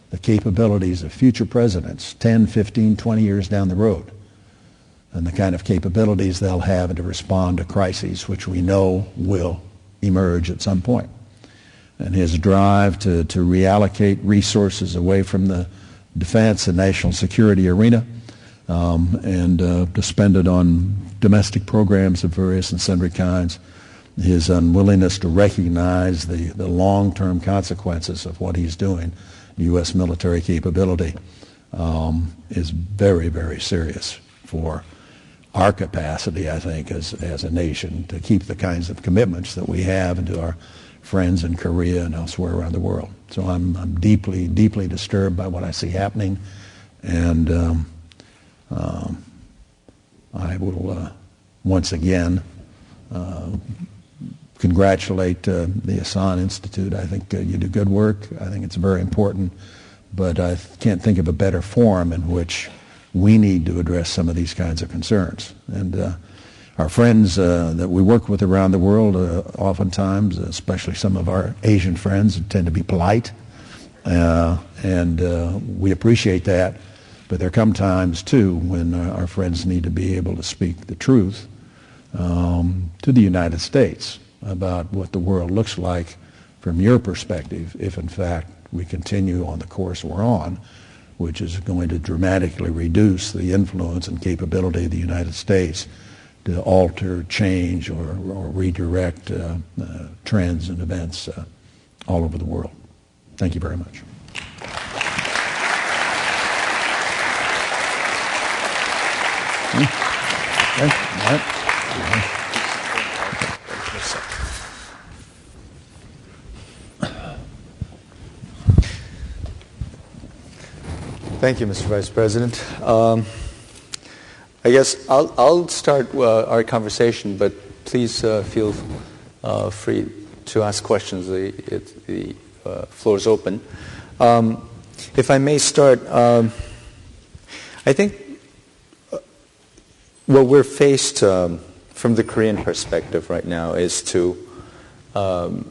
the capabilities of future presidents 10, 15, 20 years down the road, and the kind of capabilities they'll have to respond to crises which we know will emerge at some point. And his drive to reallocate resources away from the defense and national security arena and to spend it on domestic programs of various and sundry kinds, his unwillingness to recognize the long-term consequences of what he's doing, U.S. military capability, is very, very serious for our capacity, I think, as a nation to keep the kinds of commitments that we have and to our friends in Korea and elsewhere around the world. So I'm deeply, deeply disturbed by what I see happening, and I will once again congratulate the Asan Institute. I think you do good work. I think it's very important, but I can't think of a better forum in which we need to address some of these kinds of concerns. And our friends that we work with around the world, oftentimes, especially some of our Asian friends, tend to be polite, and we appreciate that. But there come times, too, when our friends need to be able to speak the truth to the United States about what the world looks like from your perspective if, in fact, we continue on the course we're on, which is going to dramatically reduce the influence and capability of the United States to alter, change, or redirect trends and events all over the world. Thank you very much. Thank you, Mr. Vice President. I guess I'll start our conversation, but please feel free to ask questions. The floor is open. If I may start, I think what we're faced from the Korean perspective right now is to,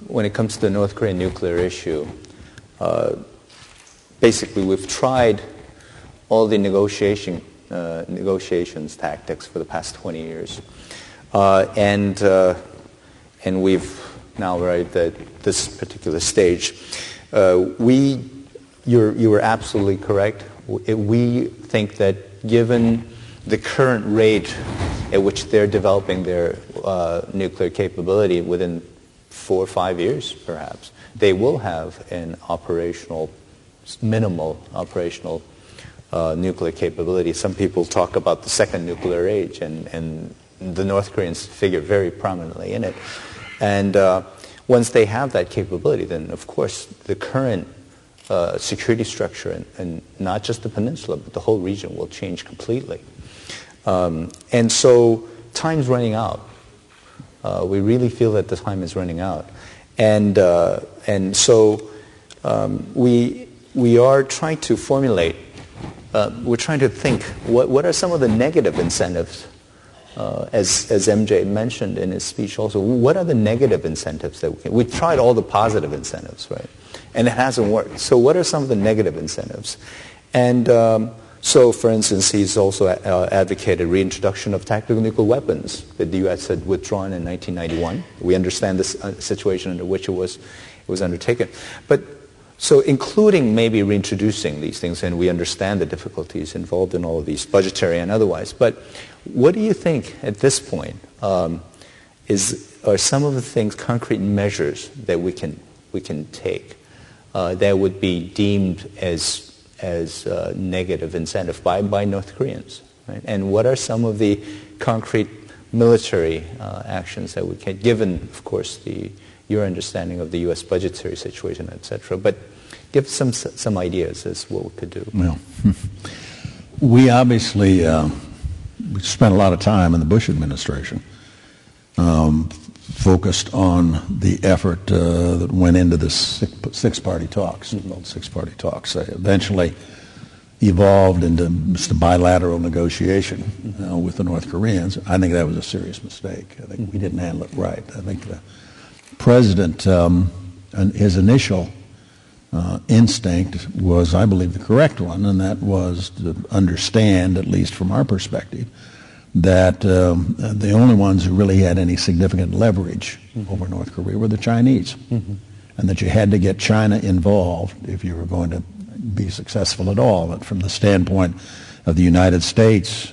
when it comes to the North Korean nuclear issue, basically we've tried all the negotiations tactics for the past 20 years. And we've now arrived at this particular stage. You were absolutely correct. We think that given the current rate at which they're developing their nuclear capability, within 4 or 5 years perhaps, they will have an minimal operational nuclear capability. Some people talk about the second nuclear age, and the North Koreans figure very prominently in it. And once they have that capability, then of course the current security structure, and not just the peninsula, but the whole region will change completely. And so time's running out. We really feel that the time is running out. And so we are trying to formulate, we're trying to think, what are some of the negative incentives, as MJ mentioned in his speech also, what are the negative incentives that we've tried all the positive incentives, right? And it hasn't worked. So what are some of the negative incentives? And so, for instance, he's also advocated reintroduction of tactical nuclear weapons that the U.S. had withdrawn in 1991. We understand this situation under which it was undertaken. But so including maybe reintroducing these things, and we understand the difficulties involved in all of these, budgetary and otherwise. But what do you think at this point are some of the things, concrete measures that we can take that would be deemed as negative incentive by North Koreans, right? And what are some of the concrete military actions that we can, given, of course, your understanding of the U.S. budgetary situation, etc. But give some ideas as what we could do. Well, we obviously we spent a lot of time in the Bush administration focused on the effort that went into the six-party talks, called six-party talks. Eventually evolved into just a bilateral negotiation with the North Koreans. I think that was a serious mistake. I think we didn't handle it right. I think the president, his initial instinct was, I believe, the correct one, and that was to understand, at least from our perspective, that the only ones who really had any significant leverage over North Korea were the Chinese, and that you had to get China involved if you were going to be successful at all. And from the standpoint of the United States,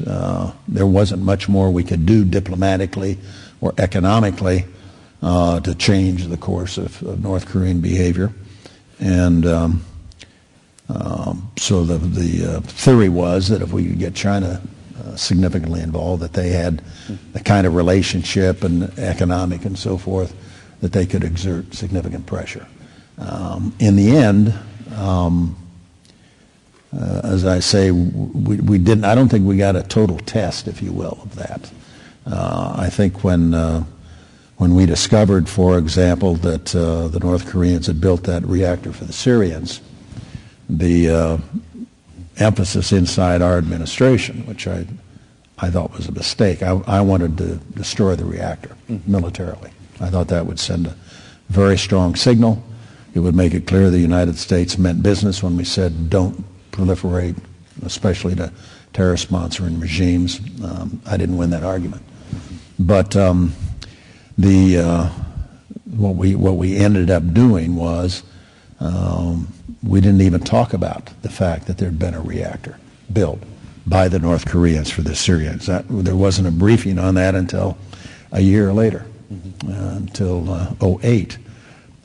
there wasn't much more we could do diplomatically or economically to change the course of North Korean behavior. And so the theory was that if we could get China significantly involved, that they had the kind of relationship and economic and so forth that they could exert significant pressure. In the end, as I say, we didn't. I don't think we got a total test, if you will, of that. I think when we discovered, for example, that the North Koreans had built that reactor for the Syrians, the emphasis inside our administration, which I thought was a mistake. I wanted to destroy the reactor militarily. I thought that would send a very strong signal. It would make it clear the United States meant business when we said don't proliferate, especially to terror-sponsoring regimes. I didn't win that argument. But what we ended up doing was we didn't even talk about the fact that there'd been a reactor built by the North Koreans for the Syrians. There wasn't a briefing on that until a year later, until 2008.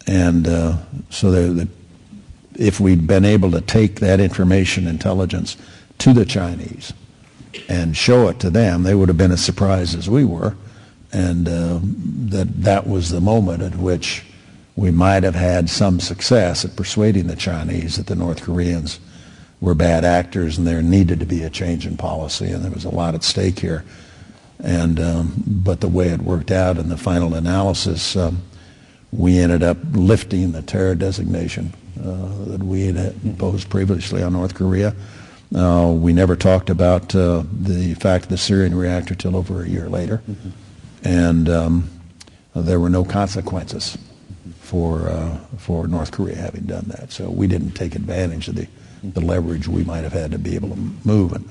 And so if we'd been able to take that information intelligence to the Chinese and show it to them, they would have been as surprised as we were, and that was the moment at which we might have had some success at persuading the Chinese that the North Koreans were bad actors and there needed to be a change in policy, and there was a lot at stake here. And but the way it worked out in the final analysis, we ended up lifting the terror designation that we had imposed previously on North Korea. We never talked about the fact of the Syrian reactor till over a year later, and there were no consequences for North Korea having done that. So we didn't take advantage of the leverage we might have had to be able to move. And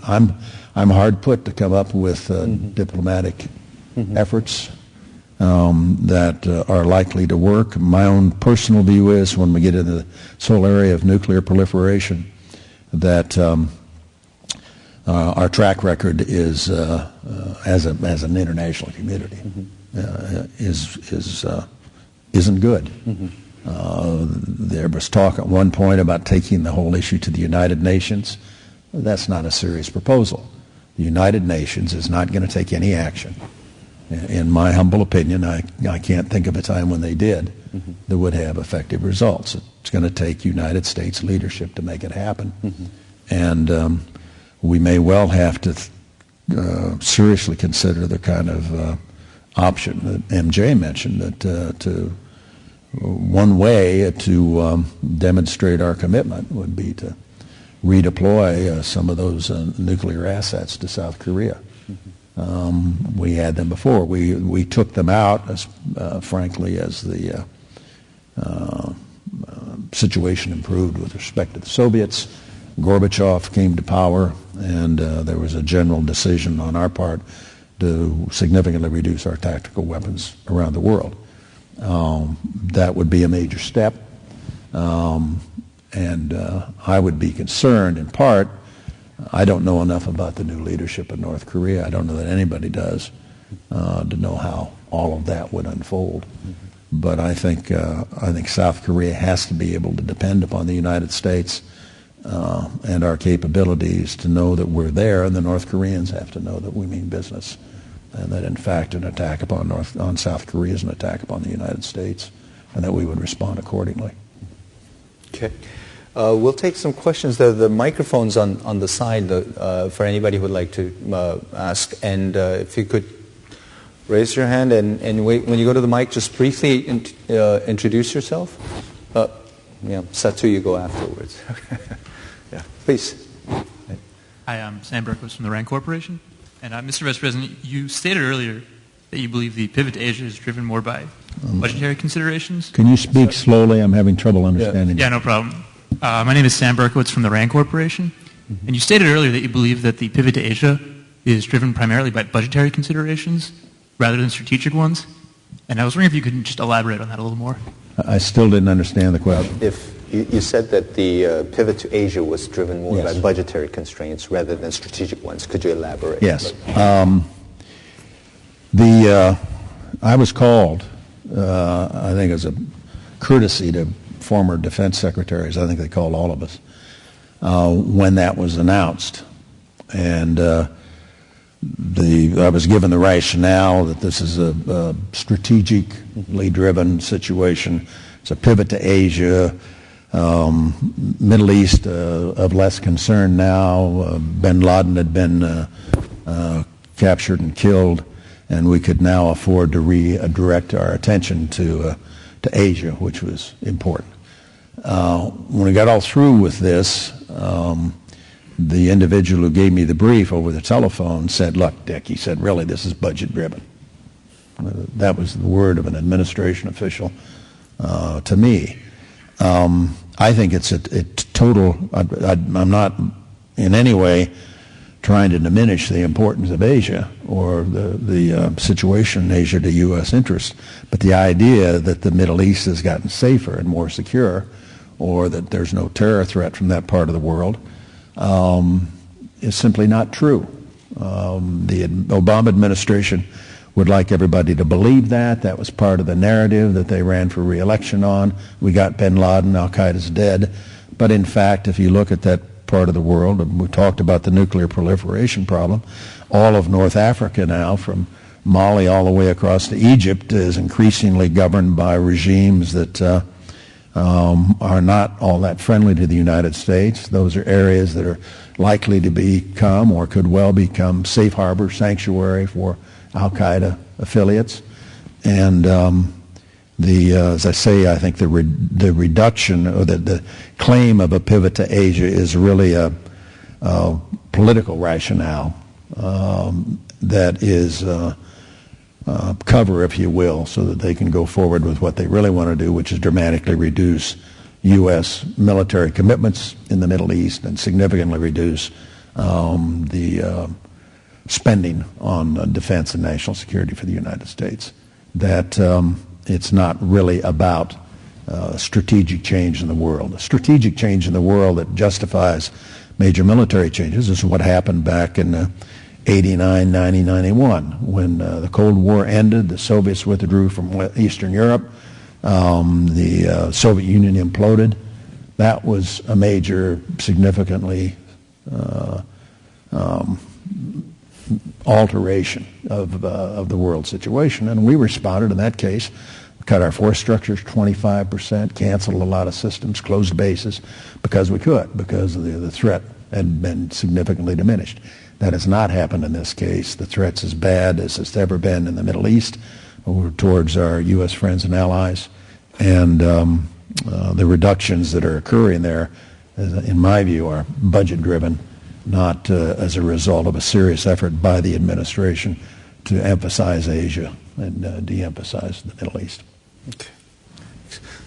I'm hard put to come up with diplomatic efforts that are likely to work. My own personal view is, when we get into this whole area of nuclear proliferation, that our track record is as an international community isn't good. There was talk at one point about taking the whole issue to the United Nations. That's not a serious proposal. The United Nations is not going to take any action. In my humble opinion, I can't think of a time when they did that would have effective results. It's going to take United States leadership to make it happen. And we may well have to seriously consider the kind of option that MJ mentioned, that one way to demonstrate our commitment would be to redeploy some of those nuclear assets to South Korea. We had them before. We took them out, frankly, as the situation improved with respect to the Soviets. Gorbachev came to power, and there was a general decision on our part to significantly reduce our tactical weapons around the world. That would be a major step, and I would be concerned, in part. I don't know enough about the new leadership in North Korea. I don't know that anybody does, to know how all of that would unfold. But I think South Korea has to be able to depend upon the United States and our capabilities to know that we're there, and the North Koreans have to know that we mean business, and that in fact an attack on South Korea is an attack upon the United States, and that we would respond accordingly. Okay. We'll take some questions. The microphone's on the side for anybody who would like to ask. And if you could raise your hand and wait, when you go to the mic, just briefly introduce yourself. Satu, you go afterwards. Yeah, please. Hi, I'm Sam Berkowitz from the RAND Corporation. And Mr. Vice President, you stated earlier that you believe the pivot to Asia is driven more by budgetary considerations. Can you speak slowly? I'm having trouble understanding you. Yeah, no problem. My name is Sam Berkowitz from the RAND Corporation. And you stated earlier that you believe that the pivot to Asia is driven primarily by budgetary considerations rather than strategic ones. And I was wondering if you could just elaborate on that a little more. I still didn't understand the question. If you said that the pivot to Asia was driven more Yes. by budgetary constraints rather than strategic ones. Could you elaborate? Yes. I was called, I think as a courtesy to former defense secretaries, I think they called all of us, when that was announced. And I was given the rationale that this is a strategically driven situation. It's a pivot to Asia, Middle East of less concern now. Bin Laden had been captured and killed, and we could now afford to redirect our attention to Asia, which was important. When we got all through with this, the individual who gave me the brief over the telephone said, "Look, Dick," he said, "really, this is budget-driven." That was the word of an administration official to me. I think it's a total. I'm not in any way trying to diminish the importance of Asia or the situation in Asia to U.S. interests, but the idea that the Middle East has gotten safer and more secure, or that there's no terror threat from that part of the world, is simply not true. The Obama administration would like everybody to believe that. That was part of the narrative that they ran for re-election on. We got bin Laden, Al-Qaeda's dead. But in fact, if you look at that part of the world. And we talked about the nuclear proliferation problem. All of North Africa now, from Mali all the way across to Egypt, is increasingly governed by regimes that are not all that friendly to the United States. Those are areas that are likely to become, or could well become, safe harbor, sanctuary for al-Qaeda affiliates. And as I say, I think the reduction, or the claim of a pivot to Asia is really a political rationale that is cover, if you will, so that they can go forward with what they really want to do, which is dramatically reduce U.S. military commitments in the Middle East and significantly reduce the spending on defense and national security for the United States. That it's not really about strategic change in the world. A strategic change in the world that justifies major military changes is what happened back in 89, 90, 91. When the Cold War ended, the Soviets withdrew from Eastern Europe, the Soviet Union imploded. That was a major, significantly alteration of the world situation, and we responded in that case. We cut our force structures 25%, canceled a lot of systems, closed bases, because we could, because the threat had been significantly diminished. That has not happened in this case. The threat's as bad as it's ever been in the Middle East towards our U.S. friends and allies, and the reductions that are occurring there, in my view, are budget-driven, not as a result of a serious effort by the administration to emphasize Asia and de-emphasize the Middle East. Okay.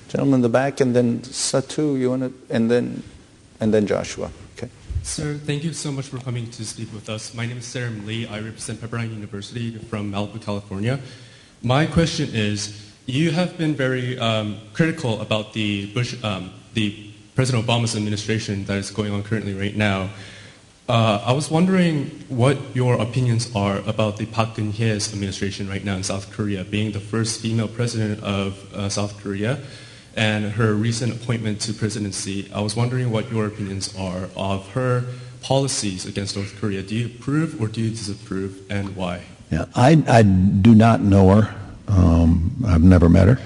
Gentleman in the back, and then Satu, you want to, and then Joshua. Okay. Sir, thank you so much for coming to speak with us. My name is Saram Lee. I represent Pepperdine University from Malibu, California. My question is, you have been very critical about the President Obama's administration that is going on currently right now. I was wondering what your opinions are about the Park Geun-hye's administration right now in South Korea, being the first female president of South Korea, and her recent appointment to presidency. I was wondering what your opinions are of her policies against North Korea. Do you approve or do you disapprove, and why? Yeah, I do not know her. I've never met her.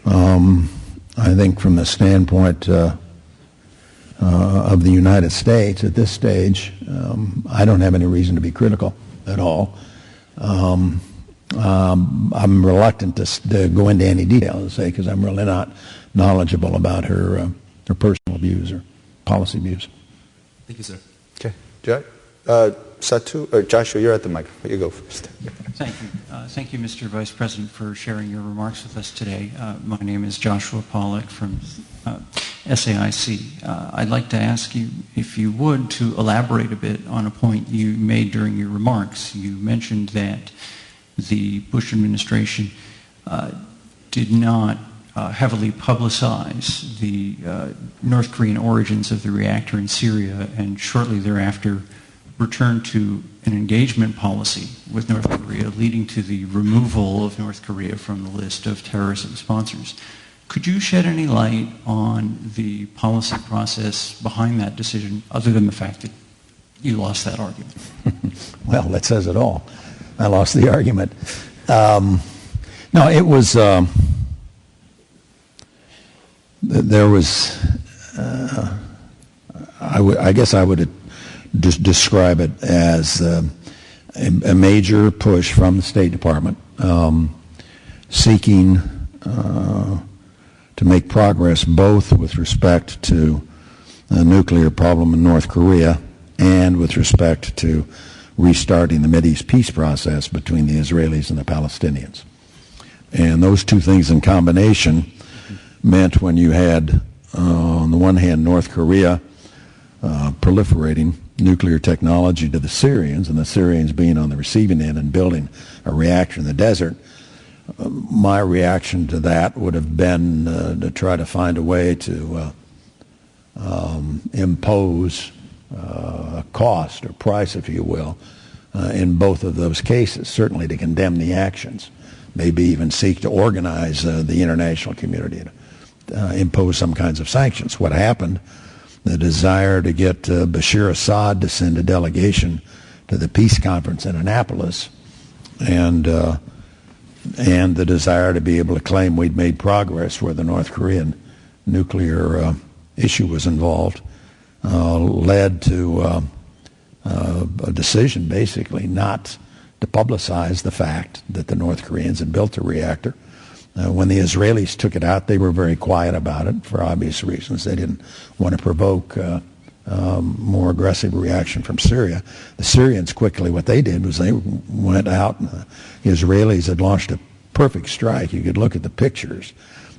I think from the standpoint of the United States at this stage, I don't have any reason to be critical at all. I'm reluctant to go into any details, because I'm really not knowledgeable about her personal views or policy views. Thank you, sir. Okay. Satu, or Joshua, you're at the microphone. You go first. Thank you. Thank you, Mr. Vice President, for sharing your remarks with us today. My name is Joshua Pollack from SAIC. I'd like to ask you, if you would, to elaborate a bit on a point you made during your remarks. You mentioned that the Bush administration did not heavily publicize the North Korean origins of the reactor in Syria, and shortly thereafter returned to an engagement policy with North Korea, leading to the removal of North Korea from the list of terrorism sponsors. Could you shed any light on the policy process behind that decision, other than the fact that you lost that argument? Well, that says it all. I lost the argument. No, it was, there was, I guess I would describe it as a major push from the State Department seeking to make progress both with respect to the nuclear problem in North Korea and with respect to restarting the Mideast peace process between the Israelis and the Palestinians. And those two things in combination meant, when you had, on the one hand, North Korea proliferating nuclear technology to the Syrians, and the Syrians being on the receiving end and building a reactor in the desert, my reaction to that would have been to try to find a way to impose a cost or price, if you will, in both of those cases, certainly to condemn the actions, maybe even seek to organize the international community to impose some kinds of sanctions. What happened the desire to get Bashir Assad to send a delegation to the peace conference in Annapolis, and the desire to be able to claim we'd made progress where the North Korean nuclear issue was involved, led to a decision basically not to publicize the fact that the North Koreans had built a reactor. When the Israelis took it out, they were very quiet about it for obvious reasons. They didn't want to provoke more aggressive reaction from Syria. The Syrians quickly, what they did was they went out, and the Israelis had launched a perfect strike. You could look at the pictures,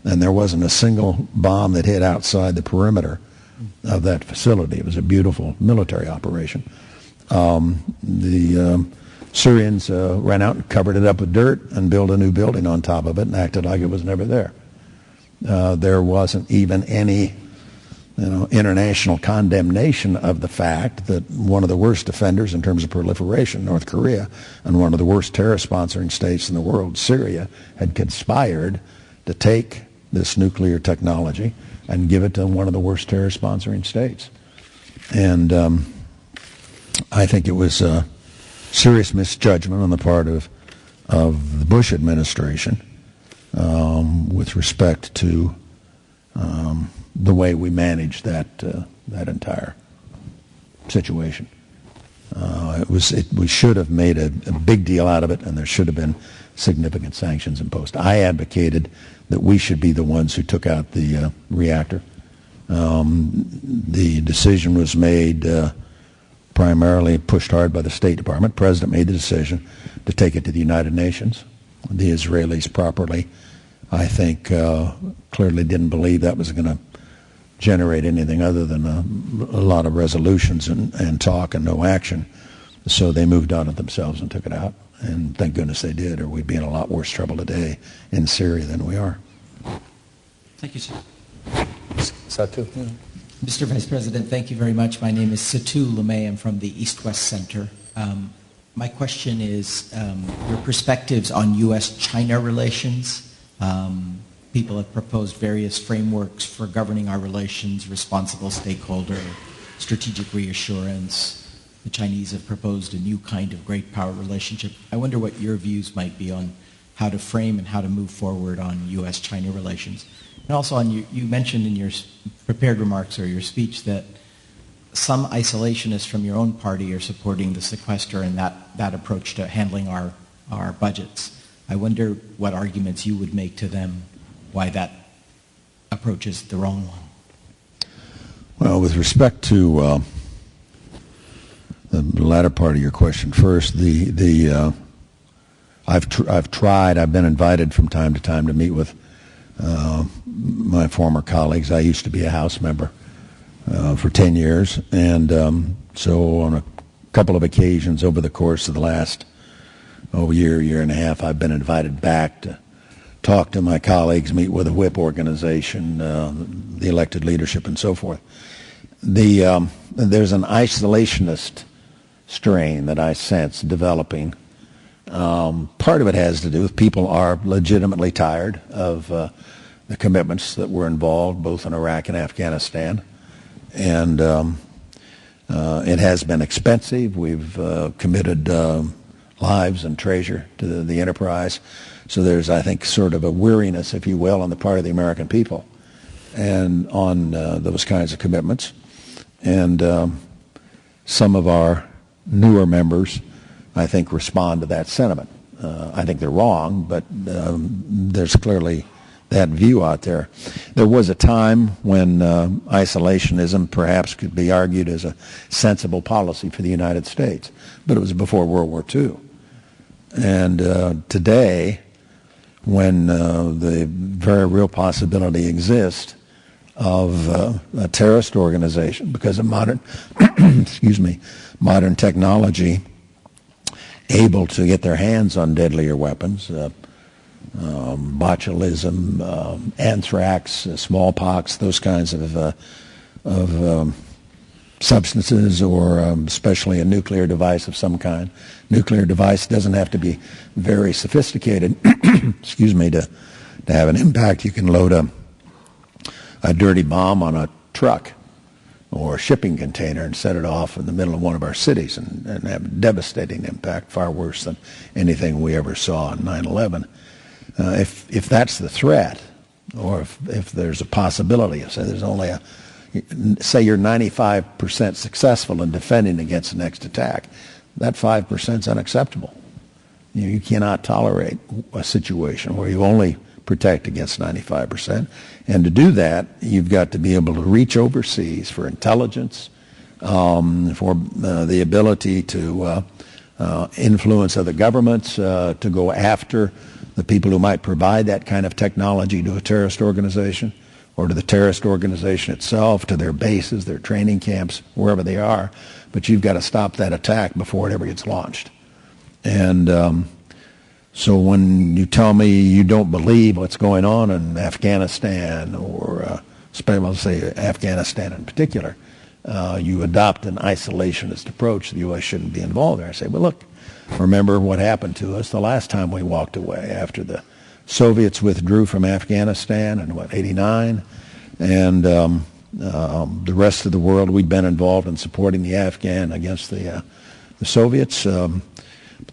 and there wasn't a single bomb that hit outside the perimeter of that facility. It was a beautiful military operation. The Syrians ran out and covered it up with dirt and built a new building on top of it and acted like it was never there. There wasn't even any international condemnation of the fact that one of the worst offenders in terms of proliferation, North Korea, and one of the worst terrorist sponsoring states in the world, Syria, had conspired to take this nuclear technology and give it to one of the worst terrorist sponsoring states. And I think it was a serious misjudgment on the part of the Bush administration with respect to the way we managed that entire situation. We should have made a big deal out of it, and there should have been significant sanctions imposed. I advocated that we should be the ones who took out the reactor. The decision was made primarily pushed hard by the State Department. The President made the decision to take it to the United Nations. The Israelis properly, I think, clearly didn't believe that was going to generate anything other than a lot of resolutions and talk and no action. So they moved on it themselves and took it out. And thank goodness they did, or we'd be in a lot worse trouble today in Syria than we are. Thank you, sir. Satu? Mr. Vice President, thank you very much. My name is Satu Lemay. I'm from the East-West Center. My question is your perspectives on U.S.-China relations. People have proposed various frameworks for governing our relations, responsible stakeholder, strategic reassurance. The Chinese have proposed a new kind of great power relationship. I wonder what your views might be on how to frame and how to move forward on U.S.-China relations. And also, you mentioned in your prepared remarks or your speech that some isolationists from your own party are supporting the sequester and that approach to handling our budgets. I wonder what arguments you would make to them why that approach is the wrong one. Well, with respect to the latter part of your question first, I've been invited from time to time to meet with my former colleagues. I used to be a House member for 10 years, and so on a couple of occasions over the course of the last year and a half, I've been invited back to talk to my colleagues, meet with a whip organization, the elected leadership, and so forth. There's an isolationist strain that I sense developing. Part of it has to do with people are legitimately tired of the commitments that were involved both in Iraq and Afghanistan. And it has been expensive. We've committed lives and treasure to the enterprise. So there's, I think, sort of a weariness, if you will, on the part of the American people and on those kinds of commitments. And some of our newer members, I think, respond to that sentiment. I think they're wrong, but there's clearly that view out there. There was a time when isolationism perhaps could be argued as a sensible policy for the United States, but it was before World War II. And today, when the very real possibility exists of a terrorist organization because of modern, modern technology able to get their hands on deadlier weapons, botulism, anthrax, smallpox, those kinds of substances, or especially a nuclear device of some kind. Nuclear device doesn't have to be very sophisticated, to have an impact. You can load a dirty bomb on a truck or a shipping container and set it off in the middle of one of our cities and have a devastating impact, far worse than anything we ever saw on 9/11. If that's the threat, or if there's a possibility, say you're 95% successful in defending against the next attack, that 5% is unacceptable. You cannot tolerate a situation where you only protect against 95%. And to do that, you've got to be able to reach overseas for intelligence, for the ability to influence other governments, to go after the people who might provide that kind of technology to a terrorist organization or to the terrorist organization itself, to their bases, their training camps, wherever they are. But you've got to stop that attack before it ever gets launched. And so when you tell me you don't believe what's going on in Afghanistan, or let's say Afghanistan in particular, you adopt an isolationist approach. The U.S. shouldn't be involved there. I say, well, look, remember what happened to us the last time we walked away after the Soviets withdrew from Afghanistan in, 89? And the rest of the world, we'd been involved in supporting the Afghan against the Soviets.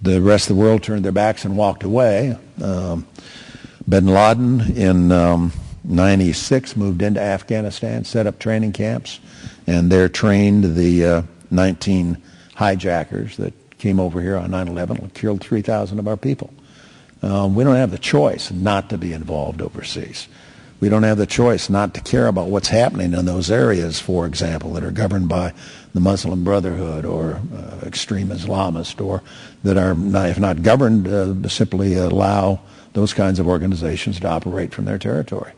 The rest of the world turned their backs and walked away. Bin Laden in 96 moved into Afghanistan, set up training camps, and there trained the 19 hijackers that came over here on 9/11 and killed 3,000 of our people. We don't have the choice not to be involved overseas. We don't have the choice not to care about what's happening in those areas, for example, that are governed by the Muslim Brotherhood or extreme Islamists, or that are, if not governed, to simply allow those kinds of organizations to operate from their territory.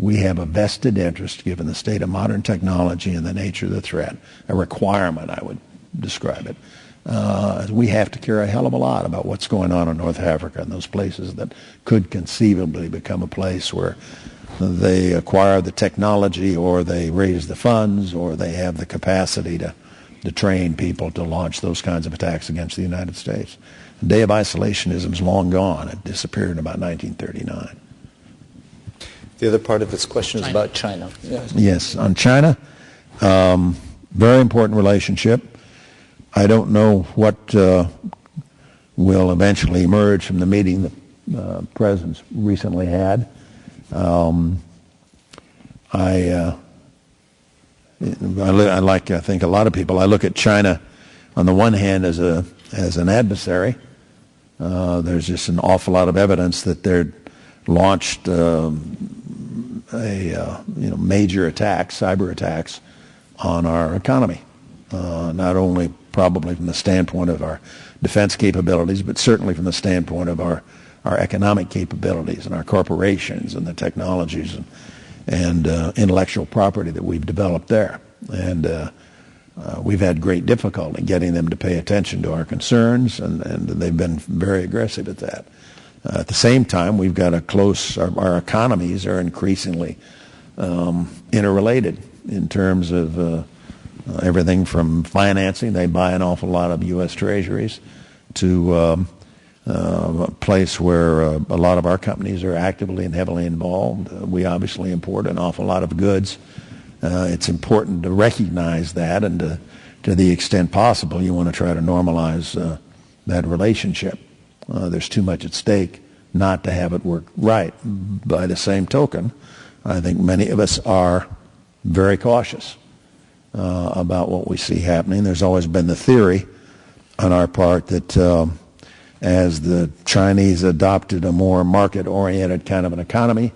We have a vested interest, given the state of modern technology and the nature of the threat, a requirement, I would describe it. We have to care a hell of a lot about what's going on in North Africa and those places that could conceivably become a place where they acquire the technology, or they raise the funds, or they have the capacity to train people to launch those kinds of attacks against the United States. The day of isolationism is long gone. It disappeared in about 1939. The other part of this question is about China. Yes, on China, very important relationship. I don't know what will eventually emerge from the meeting the presidents recently had. I think a lot of people, I look at China on the one hand as an adversary. There's just an awful lot of evidence that they're launched major attacks, cyber attacks, on our economy. Not only probably from the standpoint of our defense capabilities, but certainly from the standpoint of our economic capabilities and our corporations and the technologies and intellectual property that we've developed there. And we've had great difficulty getting them to pay attention to our concerns, and they've been very aggressive at that. At the same time, we've got our economies are increasingly interrelated in terms of everything from financing. They buy an awful lot of U.S. treasuries, to a place where a lot of our companies are actively and heavily involved. We obviously import an awful lot of goods. It's important to recognize that, and to the extent possible, you want to try to normalize that relationship. There's too much at stake not to have it work right. By the same token, I think many of us are very cautious about what we see happening. There's always been the theory on our part that as the Chinese adopted a more market-oriented kind of an economy,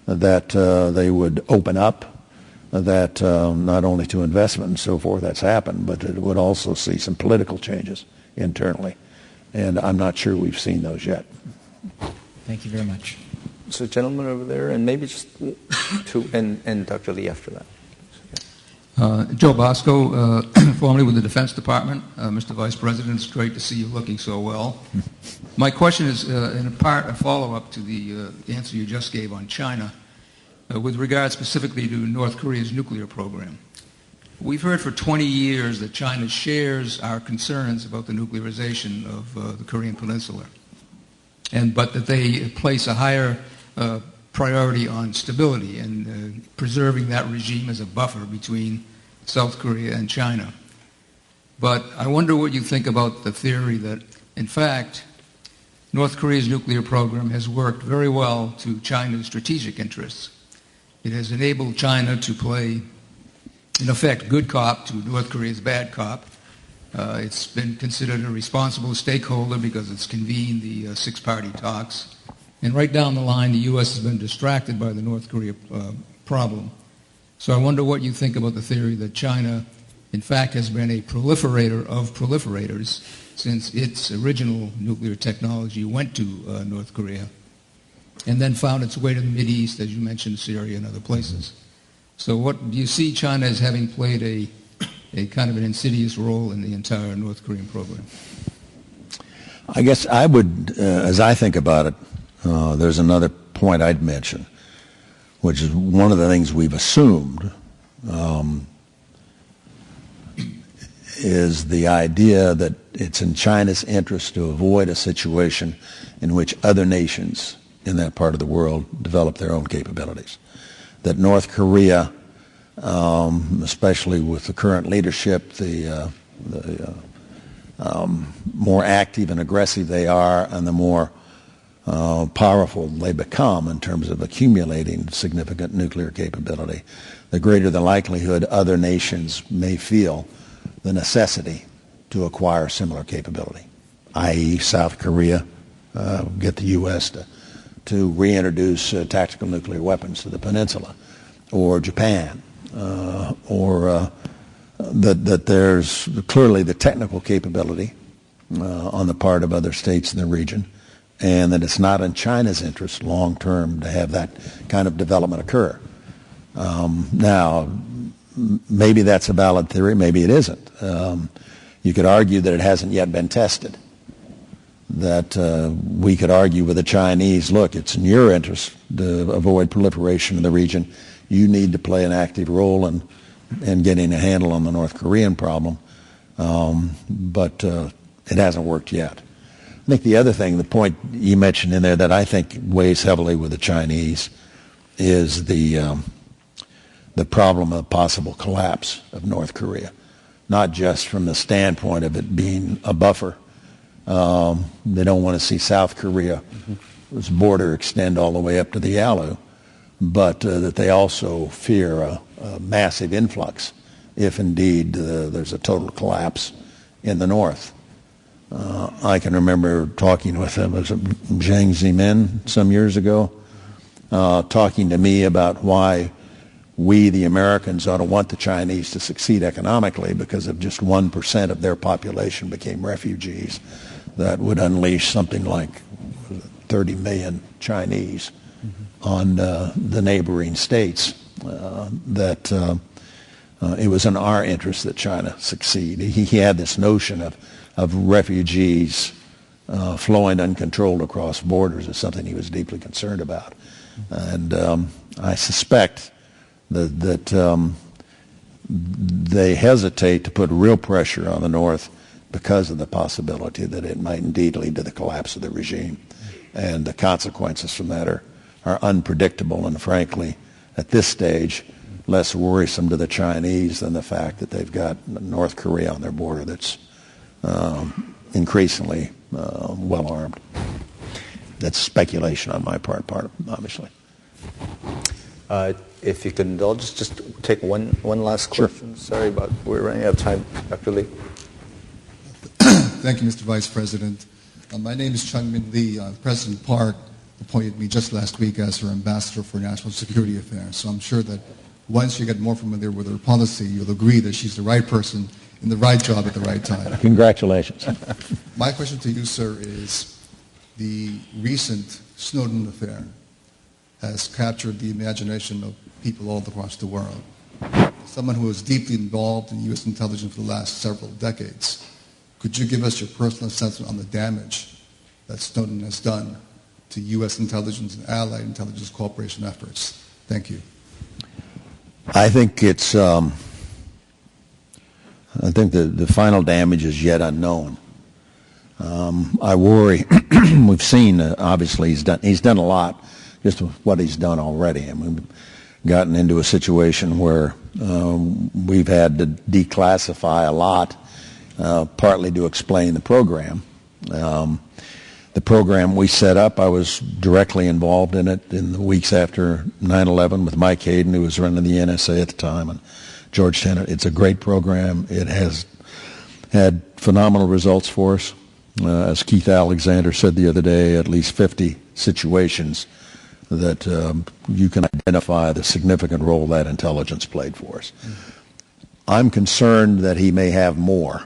that they would open up, that not only to investment and so forth, that's happened, but it would also see some political changes internally. And I'm not sure we've seen those yet. Thank you very much. So, gentleman over there, and maybe just and Dr. Lee after that. Joe Bosco, formerly with the Defense Department. Mr. Vice President, it's great to see you looking so well. My question is, in part, a follow-up to the answer you just gave on China, with regard specifically to North Korea's nuclear program. We've heard for 20 years that China shares our concerns about the nuclearization of the Korean Peninsula, but that they place a higher priority on stability and preserving that regime as a buffer between South Korea and China. But I wonder what you think about the theory that, in fact, North Korea's nuclear program has worked very well to China's strategic interests. It has enabled China to play, in effect, good cop to North Korea's bad cop. It's been considered a responsible stakeholder because it's convened the six-party talks. And right down the line, the U.S. has been distracted by the North Korea problem. So I wonder what you think about the theory that China, in fact, has been a proliferator of proliferators since its original nuclear technology went to North Korea and then found its way to the Mideast, as you mentioned, Syria and other places. So what do you see China as having played a kind of an insidious role in the entire North Korean program? I guess I would, as I think about it, there's another point I'd mention, which is one of the things we've assumed is the idea that it's in China's interest to avoid a situation in which other nations in that part of the world develop their own capabilities. That North Korea, especially with the current leadership, the more active and aggressive they are and the more powerful they become in terms of accumulating significant nuclear capability, the greater the likelihood other nations may feel the necessity to acquire similar capability, i.e. South Korea, get the U.S. to reintroduce tactical nuclear weapons to the peninsula, or Japan, or that there's clearly the technical capability on the part of other states in the region, and that it's not in China's interest long term to have that kind of development occur. Now, maybe that's a valid theory, maybe it isn't. You could argue that it hasn't yet been tested. That we could argue with the Chinese, look, it's in your interest to avoid proliferation in the region. You need to play an active role in getting a handle on the North Korean problem. But it hasn't worked yet. I think the other thing, the point you mentioned in there that I think weighs heavily with the Chinese is the problem of possible collapse of North Korea, not just from the standpoint of it being a buffer. They don't want to see South Korea's border extend all the way up to the Yalu, but that they also fear a massive influx if indeed there's a total collapse in the north. I can remember talking with him, was it Jiang Zemin some years ago, talking to me about why we, the Americans, ought to want the Chinese to succeed economically because if just 1% of their population became refugees, that would unleash something like 30 million Chinese on the neighboring states. That it was in our interest that China succeed. He had this notion of refugees flowing uncontrolled across borders as something he was deeply concerned about. And I suspect that they hesitate to put real pressure on the North because of the possibility that it might indeed lead to the collapse of the regime. And the consequences from that are unpredictable and, frankly, at this stage, less worrisome to the Chinese than the fact that they've got North Korea on their border that's increasingly well-armed. That's speculation on my part, obviously. If you could indulge, just take one last question. Sure. Sorry, but we're running out of time, Dr. Lee. Thank you, Mr. Vice President. My name is Chung-Min Lee. President Park appointed me just last week as her ambassador for national security affairs. So I'm sure that once you get more familiar with her policy, you'll agree that she's the right person in the right job at the right time. Congratulations. My question to you, sir, is the recent Snowden affair has captured the imagination of people all across the world. Someone who was deeply involved in U.S. intelligence for the last several decades, could you give us your personal assessment on the damage that Snowden has done to U.S. intelligence and allied intelligence cooperation efforts? Thank you. I think it's. I think the final damage is yet unknown. I worry. We've seen obviously he's done a lot, just what he's done already, and we've gotten into a situation where we've had to declassify a lot, partly to explain the program. The program we set up, I was directly involved in it in the weeks after 9/11 with Mike Hayden, who was running the NSA at the time, and George Tenet. It's a great program. It has had phenomenal results for us. As Keith Alexander said the other day, at least 50 situations that you can identify the significant role that intelligence played for us. I'm concerned that he may have more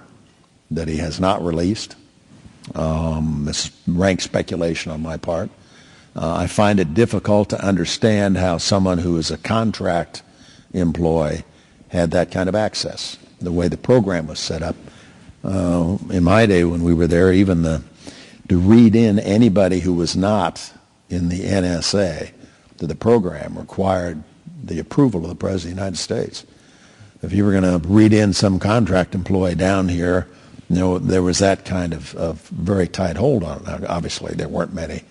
that he has not released. This is rank speculation on my part. I find it difficult to understand how someone who is a contract employee had that kind of access. The way the program was set up, in my day when we were there, even to read in anybody who was not in the NSA to the program required the approval of the President of the United States. If you were going to read in some contract employee down here, there was that kind of very tight hold on it. Now, obviously, there weren't many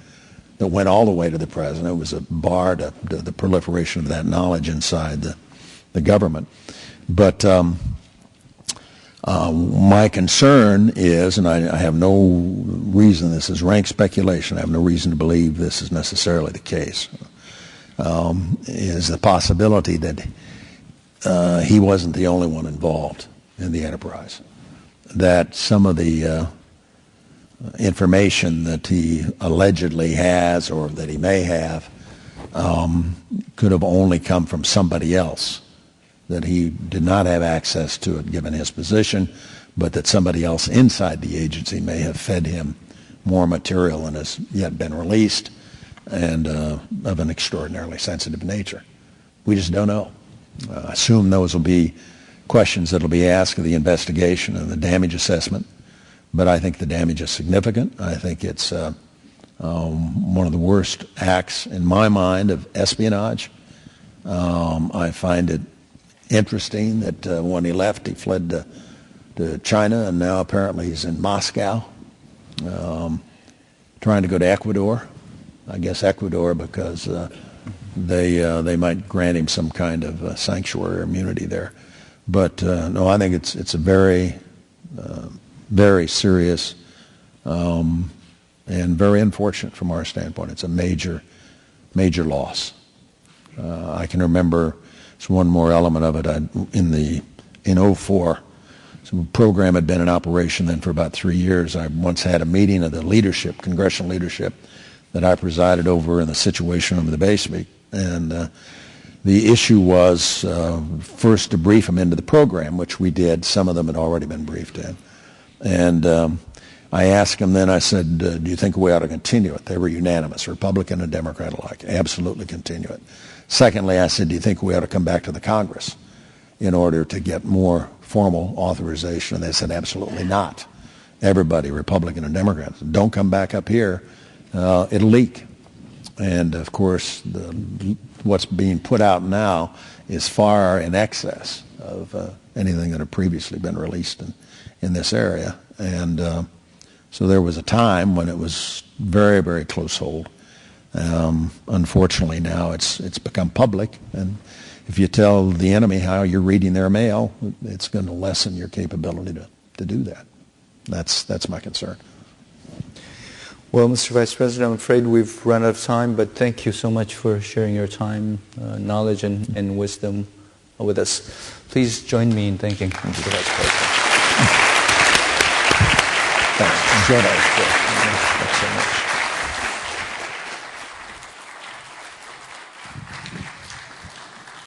that went all the way to the President. It was a bar to the proliferation of that knowledge inside the government. But my concern is, and I have no reason, this is rank speculation, I have no reason to believe this is necessarily the case, is the possibility that he wasn't the only one involved in the enterprise. That some of the information that he allegedly has or that he may have could have only come from somebody else, that he did not have access to it given his position, but that somebody else inside the agency may have fed him more material than has yet been released and of an extraordinarily sensitive nature. We just don't know. I assume those will be questions that will be asked of the investigation and the damage assessment, but I think the damage is significant. I think it's one of the worst acts in my mind of espionage. I find it interesting that when he left, he fled to China, and now apparently he's in Moscow, trying to go to Ecuador. I guess Ecuador because they might grant him some kind of sanctuary or immunity there. But no, I think it's a very, very serious and very unfortunate from our standpoint. It's a major, major loss. I can remember, it's one more element of it. In 2004, some program had been in operation then for about 3 years. I once had a meeting of the leadership, congressional leadership, that I presided over in the Situation Room of the basement, and the issue was first to brief them into the program, which we did. Some of them had already been briefed in. And I asked them then, I said, do you think we ought to continue it? They were unanimous, Republican and Democrat alike. Absolutely continue it. Secondly, I said, do you think we ought to come back to the Congress in order to get more formal authorization? And they said, absolutely not. Everybody, Republican and Democrat, don't come back up here. It'll leak. And, of course, what's being put out now is far in excess of anything that had previously been released in this area. And so there was a time when it was very, very close hold. Unfortunately, now it's become public. And if you tell the enemy how you're reading their mail, it's going to lessen your capability to do that. That's my concern. Well, Mr. Vice President, I'm afraid we've run out of time, but thank you so much for sharing your time, knowledge, and wisdom with us. Please join me in thanking Mr. Vice President. Thanks. Enjoy that.